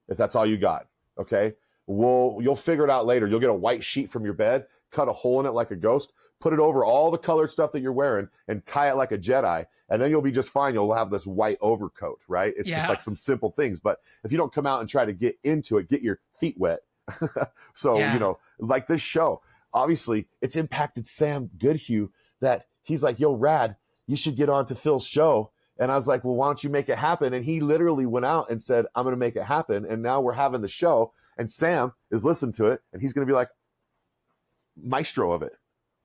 B: If that's all you got, okay? You'll figure it out later. You'll get a white sheet from your bed, cut a hole in it like a ghost, put it over all the colored stuff that you're wearing, and tie it like a Jedi, and then you'll be just fine. You'll have this white overcoat, right? It's just
A: Yeah,
B: like some simple things. But if you don't come out and try to get into it, get your feet wet. So, you
A: yeah,
B: know, like this show, obviously it's impacted Sam Goodhue, that he's like, yo, Rad, you should get on to Phil's show. And I was like, well, why don't you make it happen? And he literally went out and said, I'm going to make it happen. And now we're having the show, and Sam is listening to it, and he's going to be like maestro of it.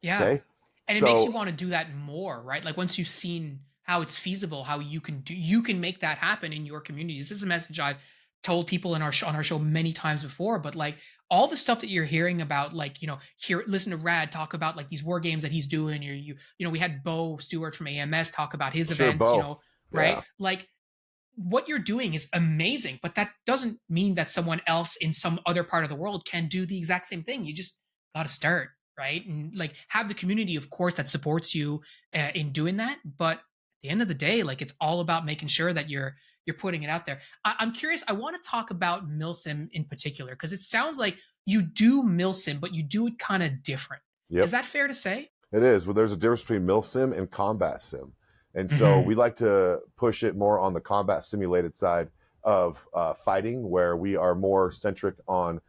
A: yeah.
B: Okay.
A: And it makes you
B: So
A: want to do that more, right? Like once you've seen how it's feasible, how you can make that happen in your communities. This is a message I've told people in our on our show many times before, but like all the stuff that you're hearing about, like, listen to Rad talk about like these war games that he's doing, or we had Bo Stewart from AMS talk about his
B: sure,
A: events,
B: Bo.
A: right?
B: Yeah.
A: Like what you're doing is amazing, but that doesn't mean that someone else in some other part of the world can do the exact same thing. You just got to start, right? And like have the community, of course, that supports you in doing that. But at the end of the day, like it's all about making sure that you're putting it out there. I'm curious. I want to talk about Milsim in particular because it sounds like you do Milsim, but you do it kind of different. Is
B: Yep.
A: that fair to say?
B: It is. Well, there's a difference between mil sim and combat sim. And so
A: Mm-hmm.
B: we like to push it more on the combat simulated side of fighting, where we are more centric on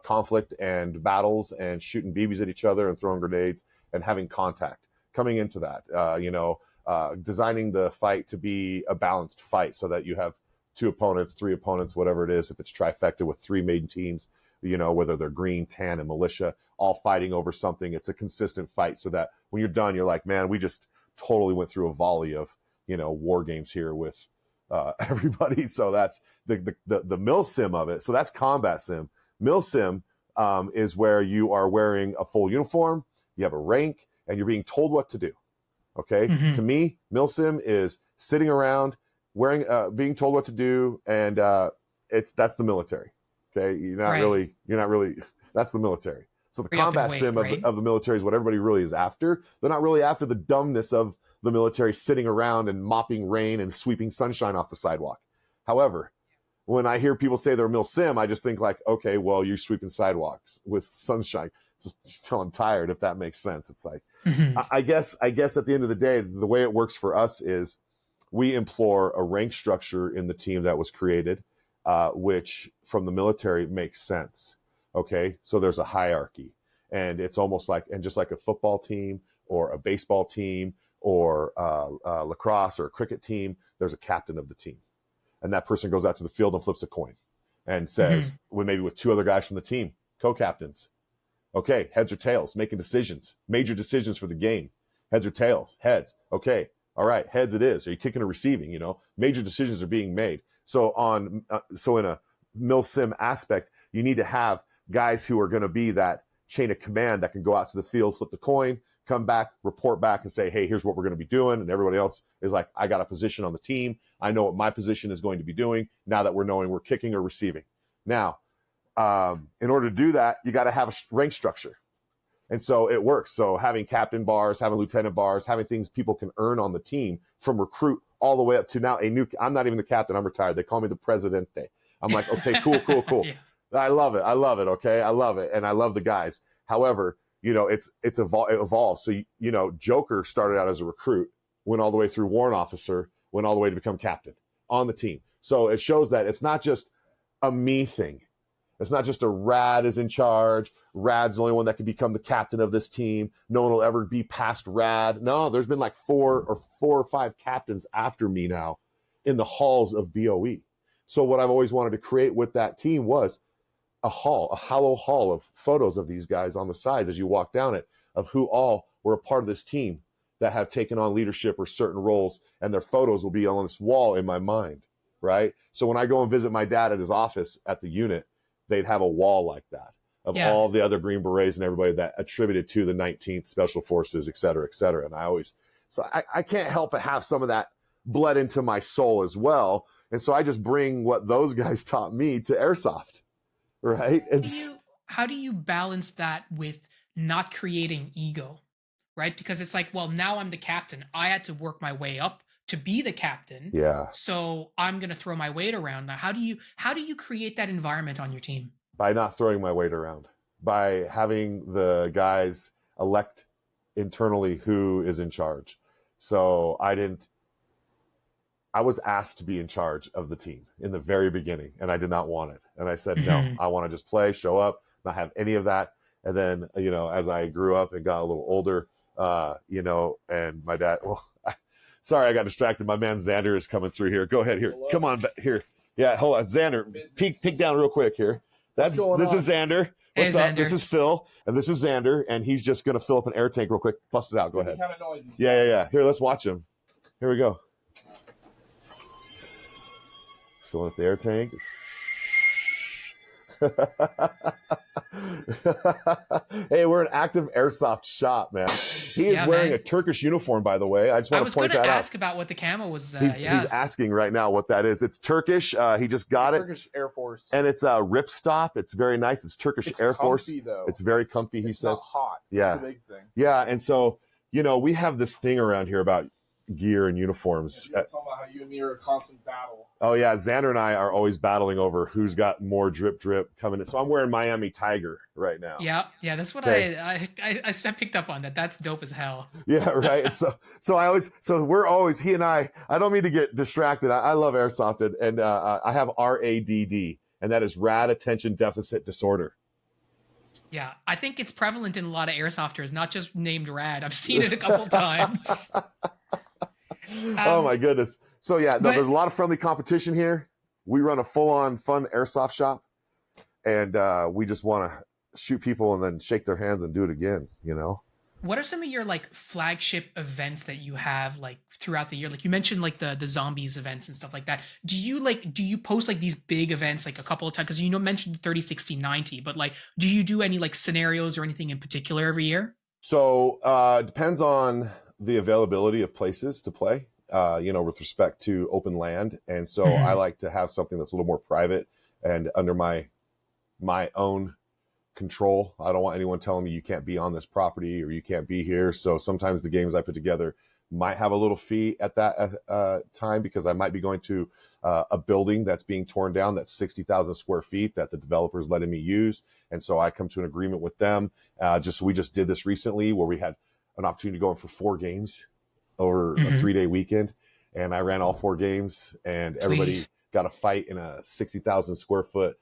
B: conflict and battles and shooting BBs at each other and throwing grenades and having contact coming into that. Designing the fight to be a balanced fight so that you have two opponents, three opponents, whatever it is. If it's trifecta with three main teams, whether they're green, tan, and militia, all fighting over something. It's a consistent fight so that when you're done, you're like, man, we just totally went through a volley of war games here with everybody. So that's the mil sim of it. So that's combat sim. Mil sim is where you are wearing a full uniform, you have a rank, and you're being told what to do. Okay. To me, mil sim is sitting around wearing, being told what to do. And that's the military. Okay. You're not really, that's the military. So the combat sim of the military is what everybody really is after. They're not really after the dumbness of the military sitting around and mopping rain and sweeping sunshine off the sidewalk. However, when I hear people say they're mil sim, I just think like, okay, well, you're sweeping sidewalks with sunshine until I'm tired, if that makes sense. It's like, I guess at the end of the day, the way it works for us is we implore a rank structure in the team that was created, which from the military makes sense. Okay, so there's a hierarchy, and it's almost like, and just like a football team or a baseball team or lacrosse or a cricket team, there's a captain of the team. And that person goes out to the field and flips a coin and says, maybe with two other guys from the team, co-captains. Okay, heads or tails, making decisions, major decisions for the game. Heads or tails, heads. Okay, all right, heads it is. Are you kicking or receiving? Major decisions are being made. So in a mil sim aspect, you need to have guys who are going to be that chain of command that can go out to the field, flip the coin, come back, report back and say, hey, here's what we're going to be doing. And everybody else is like, I got a position on the team. I know what my position is going to be doing now that we're knowing we're kicking or receiving. Now, in order to do that, you got to have a rank structure. And so it works. So having captain bars, having lieutenant bars, having things people can earn on the team from recruit all the way up to now I'm not even the captain. I'm retired. They call me the presidente. I'm like, okay, cool. Yeah. I love it. Okay. I love it. And I love the guys. However, it evolves. So, Joker started out as a recruit, went all the way through warrant officer, went all the way to become captain on the team. So it shows that it's not just a me thing. It's not just a Rad is in charge. Rad's the only one that can become the captain of this team. No one will ever be past Rad. No, there's been like four or five captains after me now in the halls of BOE. So what I've always wanted to create with that team was a hollow hall of photos of these guys on the sides as you walk down it, of who all were a part of this team that have taken on leadership or certain roles, and their photos will be on this wall in my mind, right? So when I go and visit my dad at his office at the unit, they'd have a wall like that of all the other Green Berets and everybody that attributed to the 19th Special Forces, et cetera, et cetera. And I can't help but have some of that bled into my soul as well. And so I just bring what those guys taught me to Airsoft. Right.
A: How do you balance that with not creating ego? Right. Because it's like, well, now I'm the captain. I had to work my way up to be the captain.
B: Yeah.
A: So I'm going to throw my weight around. Now, how do you create that environment on your team?
B: By not throwing my weight around, by having the guys elect internally who is in charge. So I was asked to be in charge of the team in the very beginning, and I did not want it. And I said, no, I want to just play, show up, not have any of that. And then, as I grew up and got a little older, and my dad, sorry, I got distracted. My man Xander is coming through here. Go ahead here. Hello. Come on here. Yeah, hold on. Xander, peek down real quick here. This is Xander. What's up? Xander. This is Phil, and this is Xander, and he's just going to fill up an air tank real quick. Bust it out. Go ahead. Kind of noisy, so. Yeah. Here, let's watch him. Here we go. Filling up the air tank. Hey, we're an active airsoft shop, man. He is wearing a Turkish uniform, by the way. I just want to point that out. I was going to ask
A: about what the camo was.
B: He's asking right now what that is. It's Turkish. He just got it.
C: Turkish Air Force.
B: And it's a ripstop. It's very nice. It's Turkish Air Force.
C: Though.
B: It's very comfy, he says.
C: It's not hot.
B: Yeah.
C: That's the big thing.
B: Yeah, and so, we have this thing around here about gear and uniforms.
C: You're talking about how you and me are a constant battle.
B: Oh yeah, Xander and I are always battling over who's got more drip coming in. So I'm wearing Miami Tiger right now.
A: Yeah, that's what I picked up on that. That's dope as hell.
B: Yeah, right. And we're always, he and I don't mean to get distracted. I love airsoft, and I have RADD, and that is Rad Attention Deficit Disorder.
A: Yeah, I think it's prevalent in a lot of airsofters, not just named Rad. I've seen it a couple times.
B: Oh my goodness. So there's a lot of friendly competition here. We run a full-on fun airsoft shop, and we just want to shoot people and then shake their hands and do it again,
A: What are some of your like flagship events that you have like throughout the year? Like you mentioned like the zombies events and stuff like that. Do you post like these big events like a couple of times? Because mentioned 30, 60, 90, but like do you do any like scenarios or anything in particular every year?
B: So depends on the availability of places to play, with respect to open land. And so I
A: Mhm.
B: like to have something that's a little more private and under my own control. I don't want anyone telling me you can't be on this property or you can't be here. So sometimes the games I put together might have a little fee at that time because I might be going to a building that's being torn down that's 60,000 square feet that the developer is letting me use. And so I come to an agreement with them. We just did this recently where we had an opportunity to go in for 4 games over a
A: Mhm.
B: 3-day weekend. And I ran all 4 games and everybody
A: Sweet.
B: got a fight in a 60,000 square foot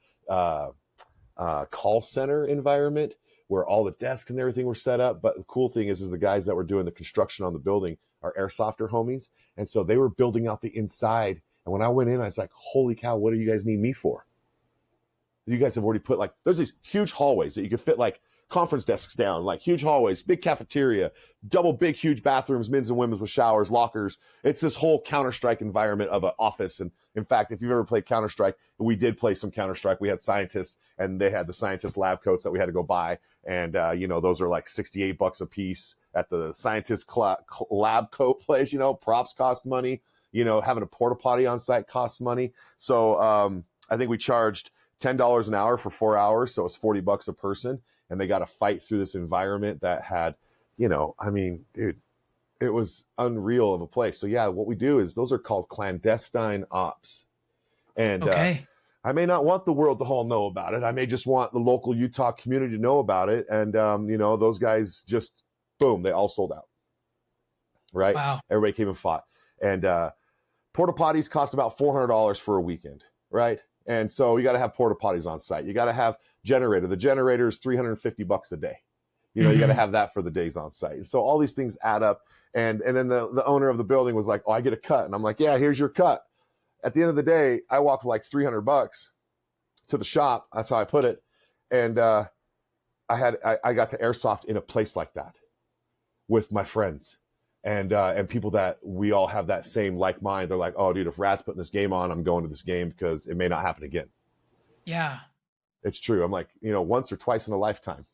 B: call center environment where all the desks and everything were set up. But the cool thing is the guys that were doing the construction on the building are airsofter homies. And so they were building out the inside. And when I went in, I was like, holy cow, what do you guys need me for? You guys have already put like, there's these huge hallways that you could fit like conference desks down, like huge hallways, big cafeteria, double big, huge bathrooms, men's and women's with showers, lockers. It's this whole Counter-Strike environment of an office. And in fact, if you've ever played Counter-Strike, we did play some Counter-Strike. We had scientists and they had the scientist lab coats that we had to go buy. And, those are like $68 a piece at the scientist lab coat place, props cost money, having a porta potty on site costs money. So, I think we charged $10 an hour for 4 hours. So it's $40 a person. And they got to fight through this environment that had, dude, it was unreal of a place. So yeah, what we do is those are called clandestine ops. And
A: Okay.
B: I may not want the world to all know about it. I may just want the local Utah community to know about it. And, those guys just, boom, they all sold out. Right?
A: Wow.
B: Everybody came and fought. And porta potties cost about $400 for a weekend. Right? And so you got to have porta potties on site. You got to have generator. The generator is $350 a day. You got to
A: Mhm.
B: have that for the days on site. And so all these things add up. And then the owner of the building was like, oh, I get a cut. And I'm like, yeah, here's your cut. At the end of the day, I walked like $300 to the shop. That's how I put it. And I got to airsoft in a place like that with my friends and people that we all have that same like mind. They're like, oh, dude, if Rad's putting this game on, I'm going to this game because it may not happen again.
A: Yeah.
B: It's true. I'm like, once or twice in a lifetime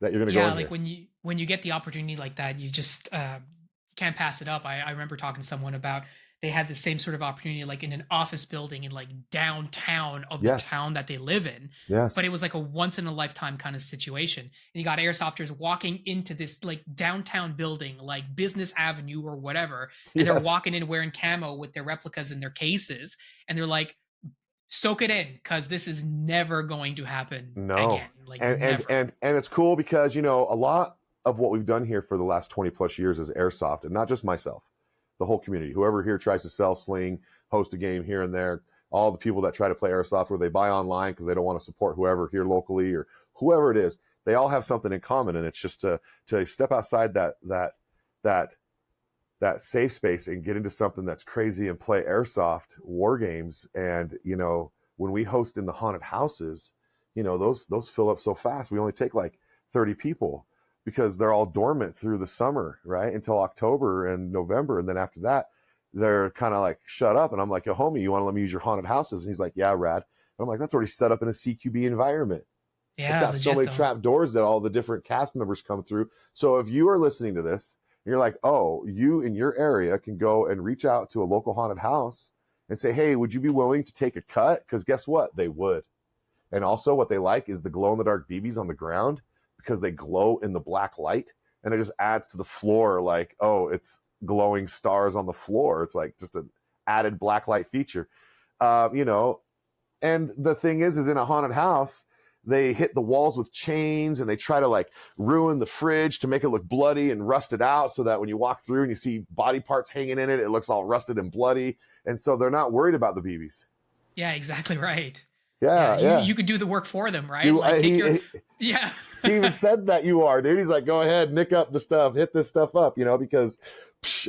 B: that you're going to go
A: Yeah,
B: in
A: like
B: here.
A: when you get the opportunity like that, you just can't pass it up. I remember talking to someone about they had the same sort of opportunity like in an office building in like downtown of the
B: Yes.
A: town that they live in, but
B: Yes.
A: it was like a once in a lifetime kind of situation. And you got airsofters walking into this like downtown building, like Business Avenue or whatever, and they're
B: Yes.
A: walking in wearing camo with their replicas in their cases, and they're like, soak it in because this is never going to happen
B: No.
A: again. Like
B: And
A: never.
B: it's cool because, a lot of what we've done here for the last 20 plus years is airsoft, and not just myself, the whole community. Whoever here tries to sell, sling, host a game here and there, all the people that try to play airsoft where they buy online because they don't want to support whoever here locally or whoever it is, they all have something in common. And it's just to step outside that safe space and get into something that's crazy and play airsoft war games. And when we host in the haunted houses, those fill up so fast. We only take like 30 people because they're all dormant through the summer, right, until October and November. And then after that, they're kind of like shut up. And I'm like, yo, homie, you want to let me use your haunted houses? And he's like, yeah, rad. And I'm like, that's already set up in a CQB environment. It's
A: Yeah,
B: got so
A: legit
B: many
A: though.
B: trap doors that all the different cast members come through. So if you are listening to this, you're like, oh, you in your area can go and reach out to a local haunted house and say, hey, would you be willing to take a cut? Because guess what? They would. And also what they like is the glow in the dark BBs on the ground because they glow in the black light. And it just adds to the floor like, oh, it's glowing stars on the floor. It's like just an added black light feature. And the thing is in a haunted house, they hit the walls with chains and they try to like ruin the fridge to make it look bloody and rusted out so that when you walk through and you see body parts hanging in it, it looks all rusted and bloody. And so they're not worried about the BBs.
A: Yeah, exactly right. Yeah,
B: Yeah,
A: you
B: yeah.
A: you could do the work for them, right?
B: You,
A: Like take your
B: he
A: yeah.
B: he even said that you are, dude. He's like, go ahead, nick up the stuff, hit this stuff up, because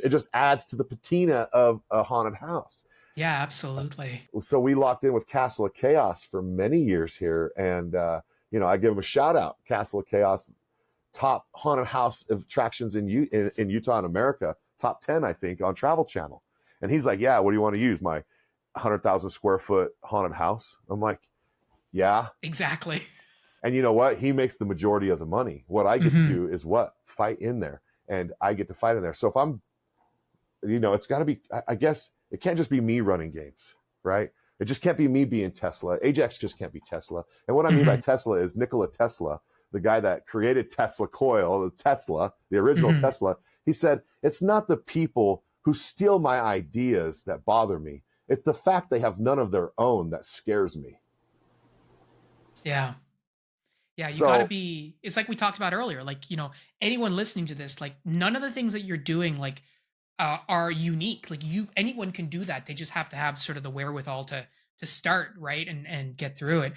B: it just adds to the patina of a haunted house.
A: Yeah, absolutely.
B: So we locked in with Castle of Chaos for many years here. And, I give them a shout out. Castle of Chaos top haunted house attractions in Utah and America, top 10, I think, on Travel Channel. And he's like, yeah, what do you want to use? My 100,000 square foot haunted house? I'm like, yeah.
A: Exactly.
B: And you know what? He makes the majority of the money. What I get to
A: Mm-hmm.
B: do is what? Fight in there. And I get to fight in there. So if I'm, it's got to be, I guess it can't just be me running games, right? It just can't be me being Tesla. Ajax just can't be Tesla. And what I mean by
A: Mm-hmm.
B: Tesla is Nikola Tesla, the guy that created Tesla coil, the original
A: Mm-hmm.
B: Tesla. He said, it's not the people who steal my ideas that bother me. It's the fact they have none of their own that scares me.
A: Yeah. Yeah, you got to
B: So,
A: be, it's like we talked about earlier, like, anyone listening to this, like none of the things that you're doing like are unique. Like anyone can do that. They just have to have sort of the wherewithal to start, right? And get through it.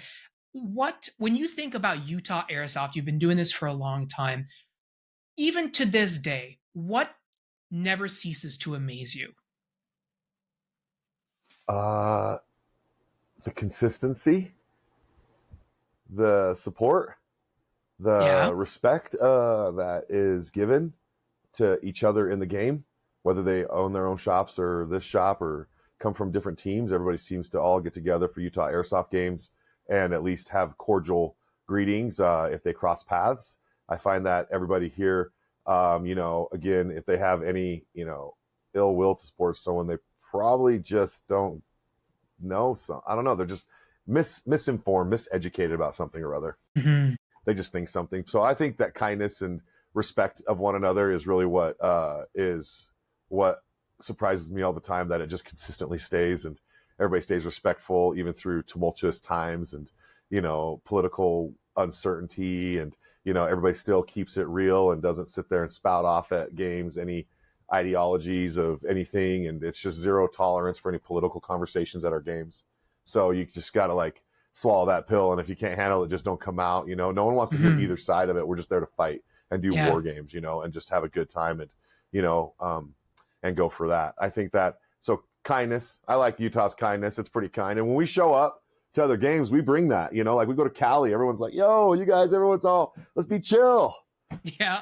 A: When you think about Utah Airsoft, you've been doing this for a long time. Even to this day, what never ceases to amaze you?
B: the consistency, the support, the
A: Yeah.
B: respect that is given to each other in the game, whether they own their own shops or this shop or come from different teams. Everybody seems to all get together for Utah Airsoft games and at least have cordial greetings if they cross paths. I find that everybody here, again, if they have any, ill will to support someone, they probably just don't know. So I don't know. They're just misinformed, miseducated about something or other.
A: Mm-hmm.
B: They just think something. So I think that kindness and respect of one another is really what surprises me all the time, that it just consistently stays and everybody stays respectful even through tumultuous times and political uncertainty, and everybody still keeps it real and doesn't sit there and spout off at games any ideologies of anything, and it's just zero tolerance for any political conversations at our games. So you just got to like swallow that pill, and if you can't handle it, just don't come out. No one wants to hear
A: Mm-hmm.
B: either side of it. We're just there to fight and do
A: Yeah.
B: war games, and just have a good time and and go for that. I think that, so kindness, I like Utah's kindness. It's pretty kind, and when we show up to other games, we bring that. Like we go to Cali, everyone's like, yo, you guys, everyone's all, let's be chill.
A: Yeah.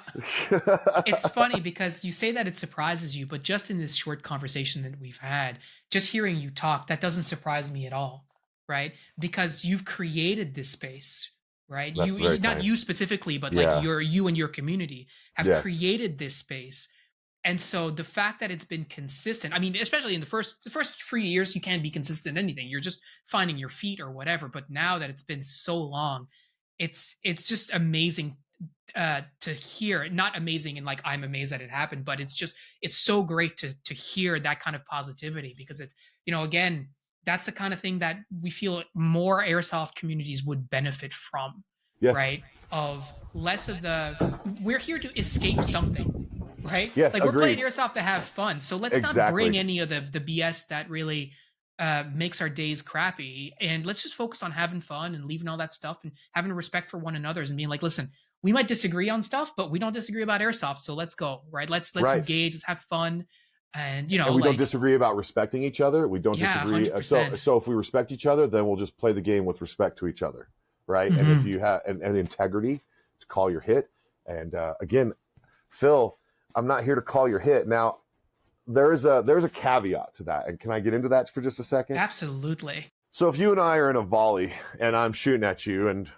A: It's funny because you say that it surprises you, but just in this short conversation that we've had, just hearing you talk, that doesn't surprise me at all, right? Because you've created this space, right?
B: That's
A: You
B: very
A: not
B: kind.
A: you specifically, but
B: Yeah.
A: like you and your community have
B: Yes.
A: created this space. And so the fact that it's been consistent, I mean, especially in the first 3 years, you can't be consistent in anything. You're just finding your feet or whatever. But now that it's been so long, it's just amazing to hear. Not amazing and like I'm amazed that it happened, but it's so great to hear that kind of positivity, because it's again, that's the kind of thing that we feel more airsoft communities would benefit from,
B: Yes.
A: right? Of less of we're here to escape something, right?
B: Yes,
A: Like we're playing
B: agreed.
A: airsoft to have fun, so let's not bring
B: Exactly.
A: any of the BS that really makes our days crappy, and let's just focus on having fun and leaving all that stuff and having respect for one another and being like, listen, we might disagree on stuff, but we don't disagree about airsoft, so let's go, right? Let's
B: Right.
A: engage, let's have fun, and
B: And we don't
A: like,
B: disagree about respecting each other. We don't
A: yeah,
B: disagree.
A: 100%.
B: So if we respect each other, then we'll just play the game with respect to each other, right? And if you have and integrity to call your hit, and again, Phil, I'm not here to call your hit. Now, there's a caveat to that, and can I get into that for just a second?
A: Absolutely.
B: So if you and I are in a volley and I'm shooting at you, and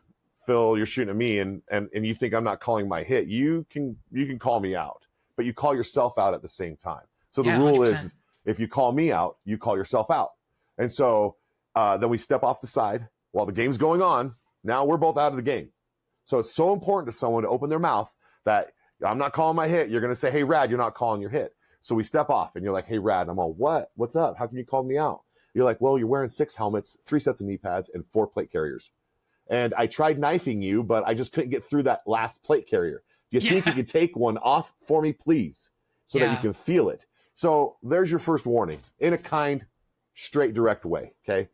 B: Phil, you're shooting at me, and you think I'm not calling my hit, you can call me out, but you call yourself out at the same time. So the
A: Yeah,
B: rule
A: 100%.
B: is, if you call me out, you call yourself out. And so then we step off the side while the game's going on. Now we're both out of the game. So it's so important to someone to open their mouth that I'm not calling my hit. You're going to say, hey, Rad, you're not calling your hit. So we step off and you're like, hey, Rad. I'm all, what? What's up? How can you call me out? You're like, well, you're wearing 6 helmets, 3 sets of knee pads, and 4 plate carriers. And I tried knifing you, but I just couldn't get through that last plate carrier. Do you think you could take one off for me, please, so that you can feel it? So there's your first warning in a kind, straight, direct way. Okay.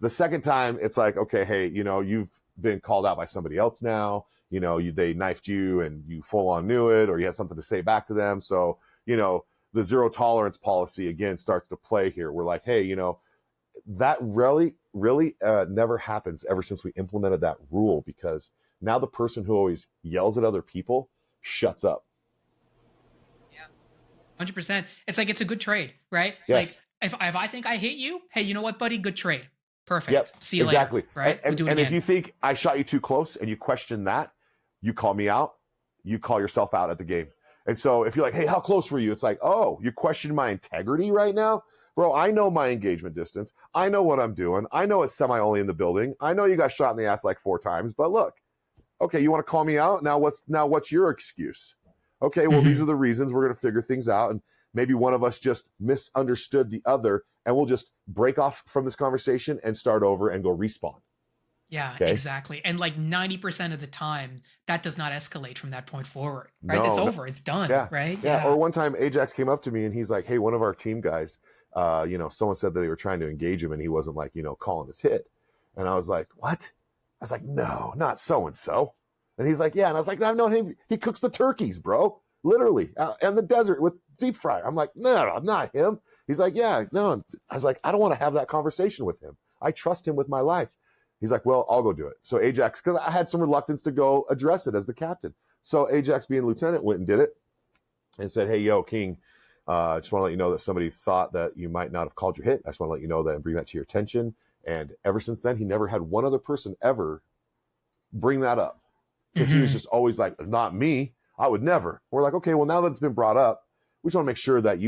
B: The second time, it's like, okay, hey, you've been called out by somebody else now. They knifed you and you full on knew it, or you had something to say back to them. So, the zero tolerance policy again starts to play here. We're like, hey, that really never happens ever since we implemented that rule, because now the person who always yells at other people shuts up.
A: 100%. It's like, it's a good trade, right? Like,
B: Yes.
A: if I think I hit you, hey, you know what, buddy? Good trade. Perfect.
B: Yep.
A: See you
B: Exactly.
A: later. Right? We'll do it
B: And
A: again.
B: if you think I shot you too close and you question that, you call me out, you call yourself out at the game. And so if you're like, hey, how close were you? It's like, oh, you question my integrity right now? Bro, I know my engagement distance. I know what I'm doing. I know it's semi-only in the building. I know you got shot in the ass like 4 times, but look, okay, you want to call me out? Now what's your excuse? Okay, well, these are the reasons. We're going to figure things out. And maybe one of us just misunderstood the other, and we'll just break off from this conversation and start over and go respawn.
A: Yeah,
B: Okay?
A: exactly. And like 90% of the time, that does not escalate from that point forward, right?
B: No,
A: It's
B: no.
A: over. It's done,
B: Yeah.
A: right?
B: Yeah. Or one time Ajax came up to me and he's like, hey, one of our team guys, someone said that they were trying to engage him and he wasn't like, calling his hit. And I was like, what? I was like, no, not so-and-so. And he's like, yeah. And I was like, I've known him. He cooks the turkeys, bro. Literally out in the desert with deep fry. I'm like, no, not him. He's like, yeah, no. I was like, I don't want to have that conversation with him. I trust him with my life. He's like, well, I'll go do it. So Ajax, because I had some reluctance to go address it as the captain. So Ajax, being lieutenant, went and did it and said, hey, yo, King, I just want to let you know that somebody thought that you might not have called your hit. I just want to let you know that and bring that to your attention. And ever since then, he never had one other person ever bring that up, because he was just always like, not me. I would never. We're like, okay, well, now that it's been brought up, we just want to make sure that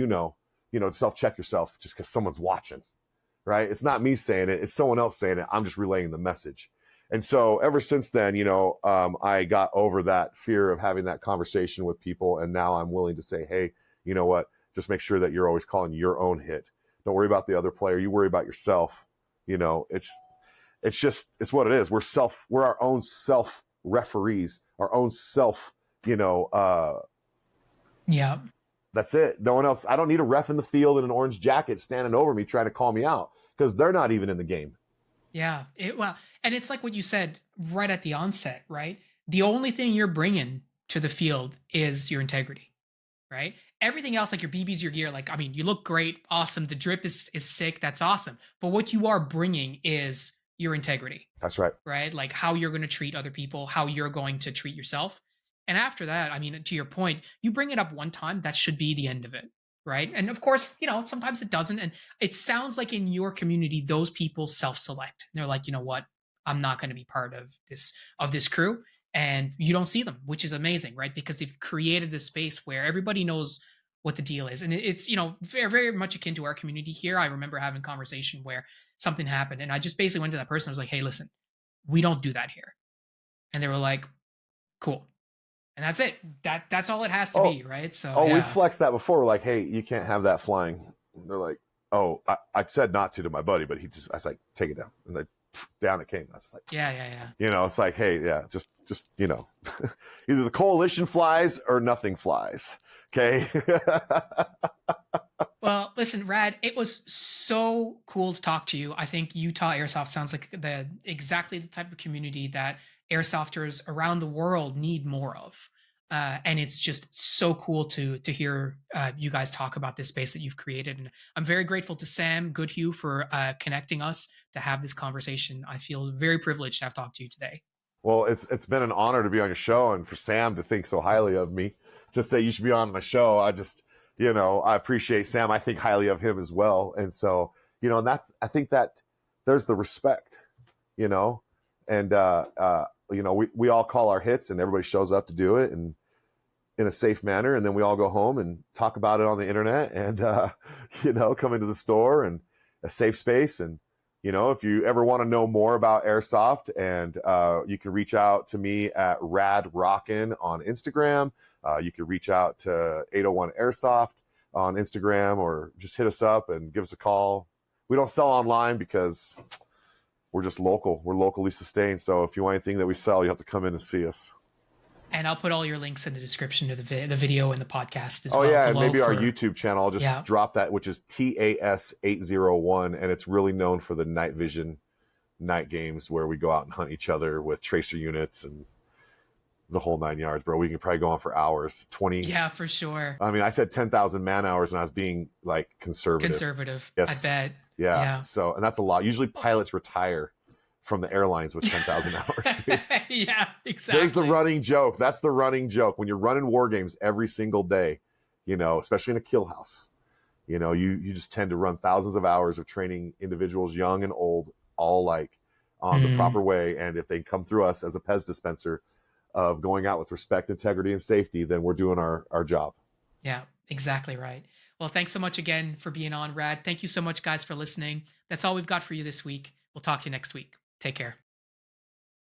B: self-check yourself just because someone's watching. Right? It's not me saying it. It's someone else saying it. I'm just relaying the message. And so ever since then, I got over that fear of having that conversation with people. And now I'm willing to say, hey, you know what? Just make sure that you're always calling your own hit. Don't worry about the other player. You worry about yourself. It's what it is. We're our own self referees, our own self,
A: Yeah.
B: That's it. No one else. I don't need a ref in the field in an orange jacket standing over me trying to call me out, because they're not even in the game.
A: Yeah. And it's like what you said right at the onset, right? The only thing you're bringing to the field is your integrity, right? Everything else, like your BBs, your gear, like, I mean, you look great, awesome. The drip is sick. That's awesome. But what you are bringing is your integrity.
B: That's right.
A: Right? Like how you're going to treat other people, how you're going to treat yourself. And after that, I mean, to your point, you bring it up one time, that should be the end of it. Right. And of course, sometimes it doesn't. And it sounds like in your community, those people self-select. And they're like, you know what? I'm not going to be part of this crew. And you don't see them, which is amazing, right? Because they've created this space where everybody knows what the deal is. And it's, very, very much akin to our community here. I remember having a conversation where something happened and I just basically went to that person. I was like, hey, listen, we don't do that here. And they were like, cool. And that's it. That's all it has to be, right? So
B: we flexed that before. We're like, hey, you can't have that flying. And they're like, oh, I said not to my buddy, but I was like, take it down. And then down it came. I was like,
A: yeah.
B: It's like, hey, yeah, just either the coalition flies or nothing flies. Okay.
A: Well, listen, Rad, it was so cool to talk to you. I think Utah Airsoft sounds like exactly the type of community that airsofters around the world need more of. And it's just so cool to hear you guys talk about this space that you've created. And I'm very grateful to Sam Goodhue for connecting us to have this conversation. I feel very privileged to have talked to you today.
B: Well, it's been an honor to be on your show, and for Sam to think so highly of me, to say you should be on my show. I just, I appreciate Sam. I think highly of him as well. And so, I think that there's the respect, and, we all call our hits and everybody shows up to do it and in a safe manner. And then we all go home and talk about it on the internet and, come into the store and a safe space. And, if you ever want to know more about airsoft, and you can reach out to me at Rad Rockin' on Instagram. You can reach out to 801 Airsoft on Instagram, or just hit us up and give us a call. We don't sell online because we're just local. We're locally sustained. So if you want anything that we sell, you have to come in and see us.
A: And I'll put all your links in the description to the video and the podcast as well.
B: Oh, yeah, and maybe our YouTube channel. I'll just drop that, which is TAS801, and it's really known for the night vision night games where we go out and hunt each other with tracer units and the whole 9 yards, bro. We can probably go on for hours. 20.
A: Yeah, for sure.
B: I mean, I said 10,000 man hours, and I was being like conservative.
A: Conservative.
B: Yes.
A: I bet.
B: Yeah. So, and that's a lot. Usually pilots retire from the airlines with 10,000 hours, dude.
A: Yeah, exactly.
B: There's the running joke. That's the running joke. When you're running war games every single day, especially in a kill house, you just tend to run thousands of hours of training individuals, young and old, all like on the proper way. And if they come through us as a Pez dispenser of going out with respect, integrity, and safety, then we're doing our job.
A: Yeah, exactly right. Well, thanks so much again for being on, Rad. Thank you so much, guys, for listening. That's all we've got for you this week. We'll talk to you next week. Take care.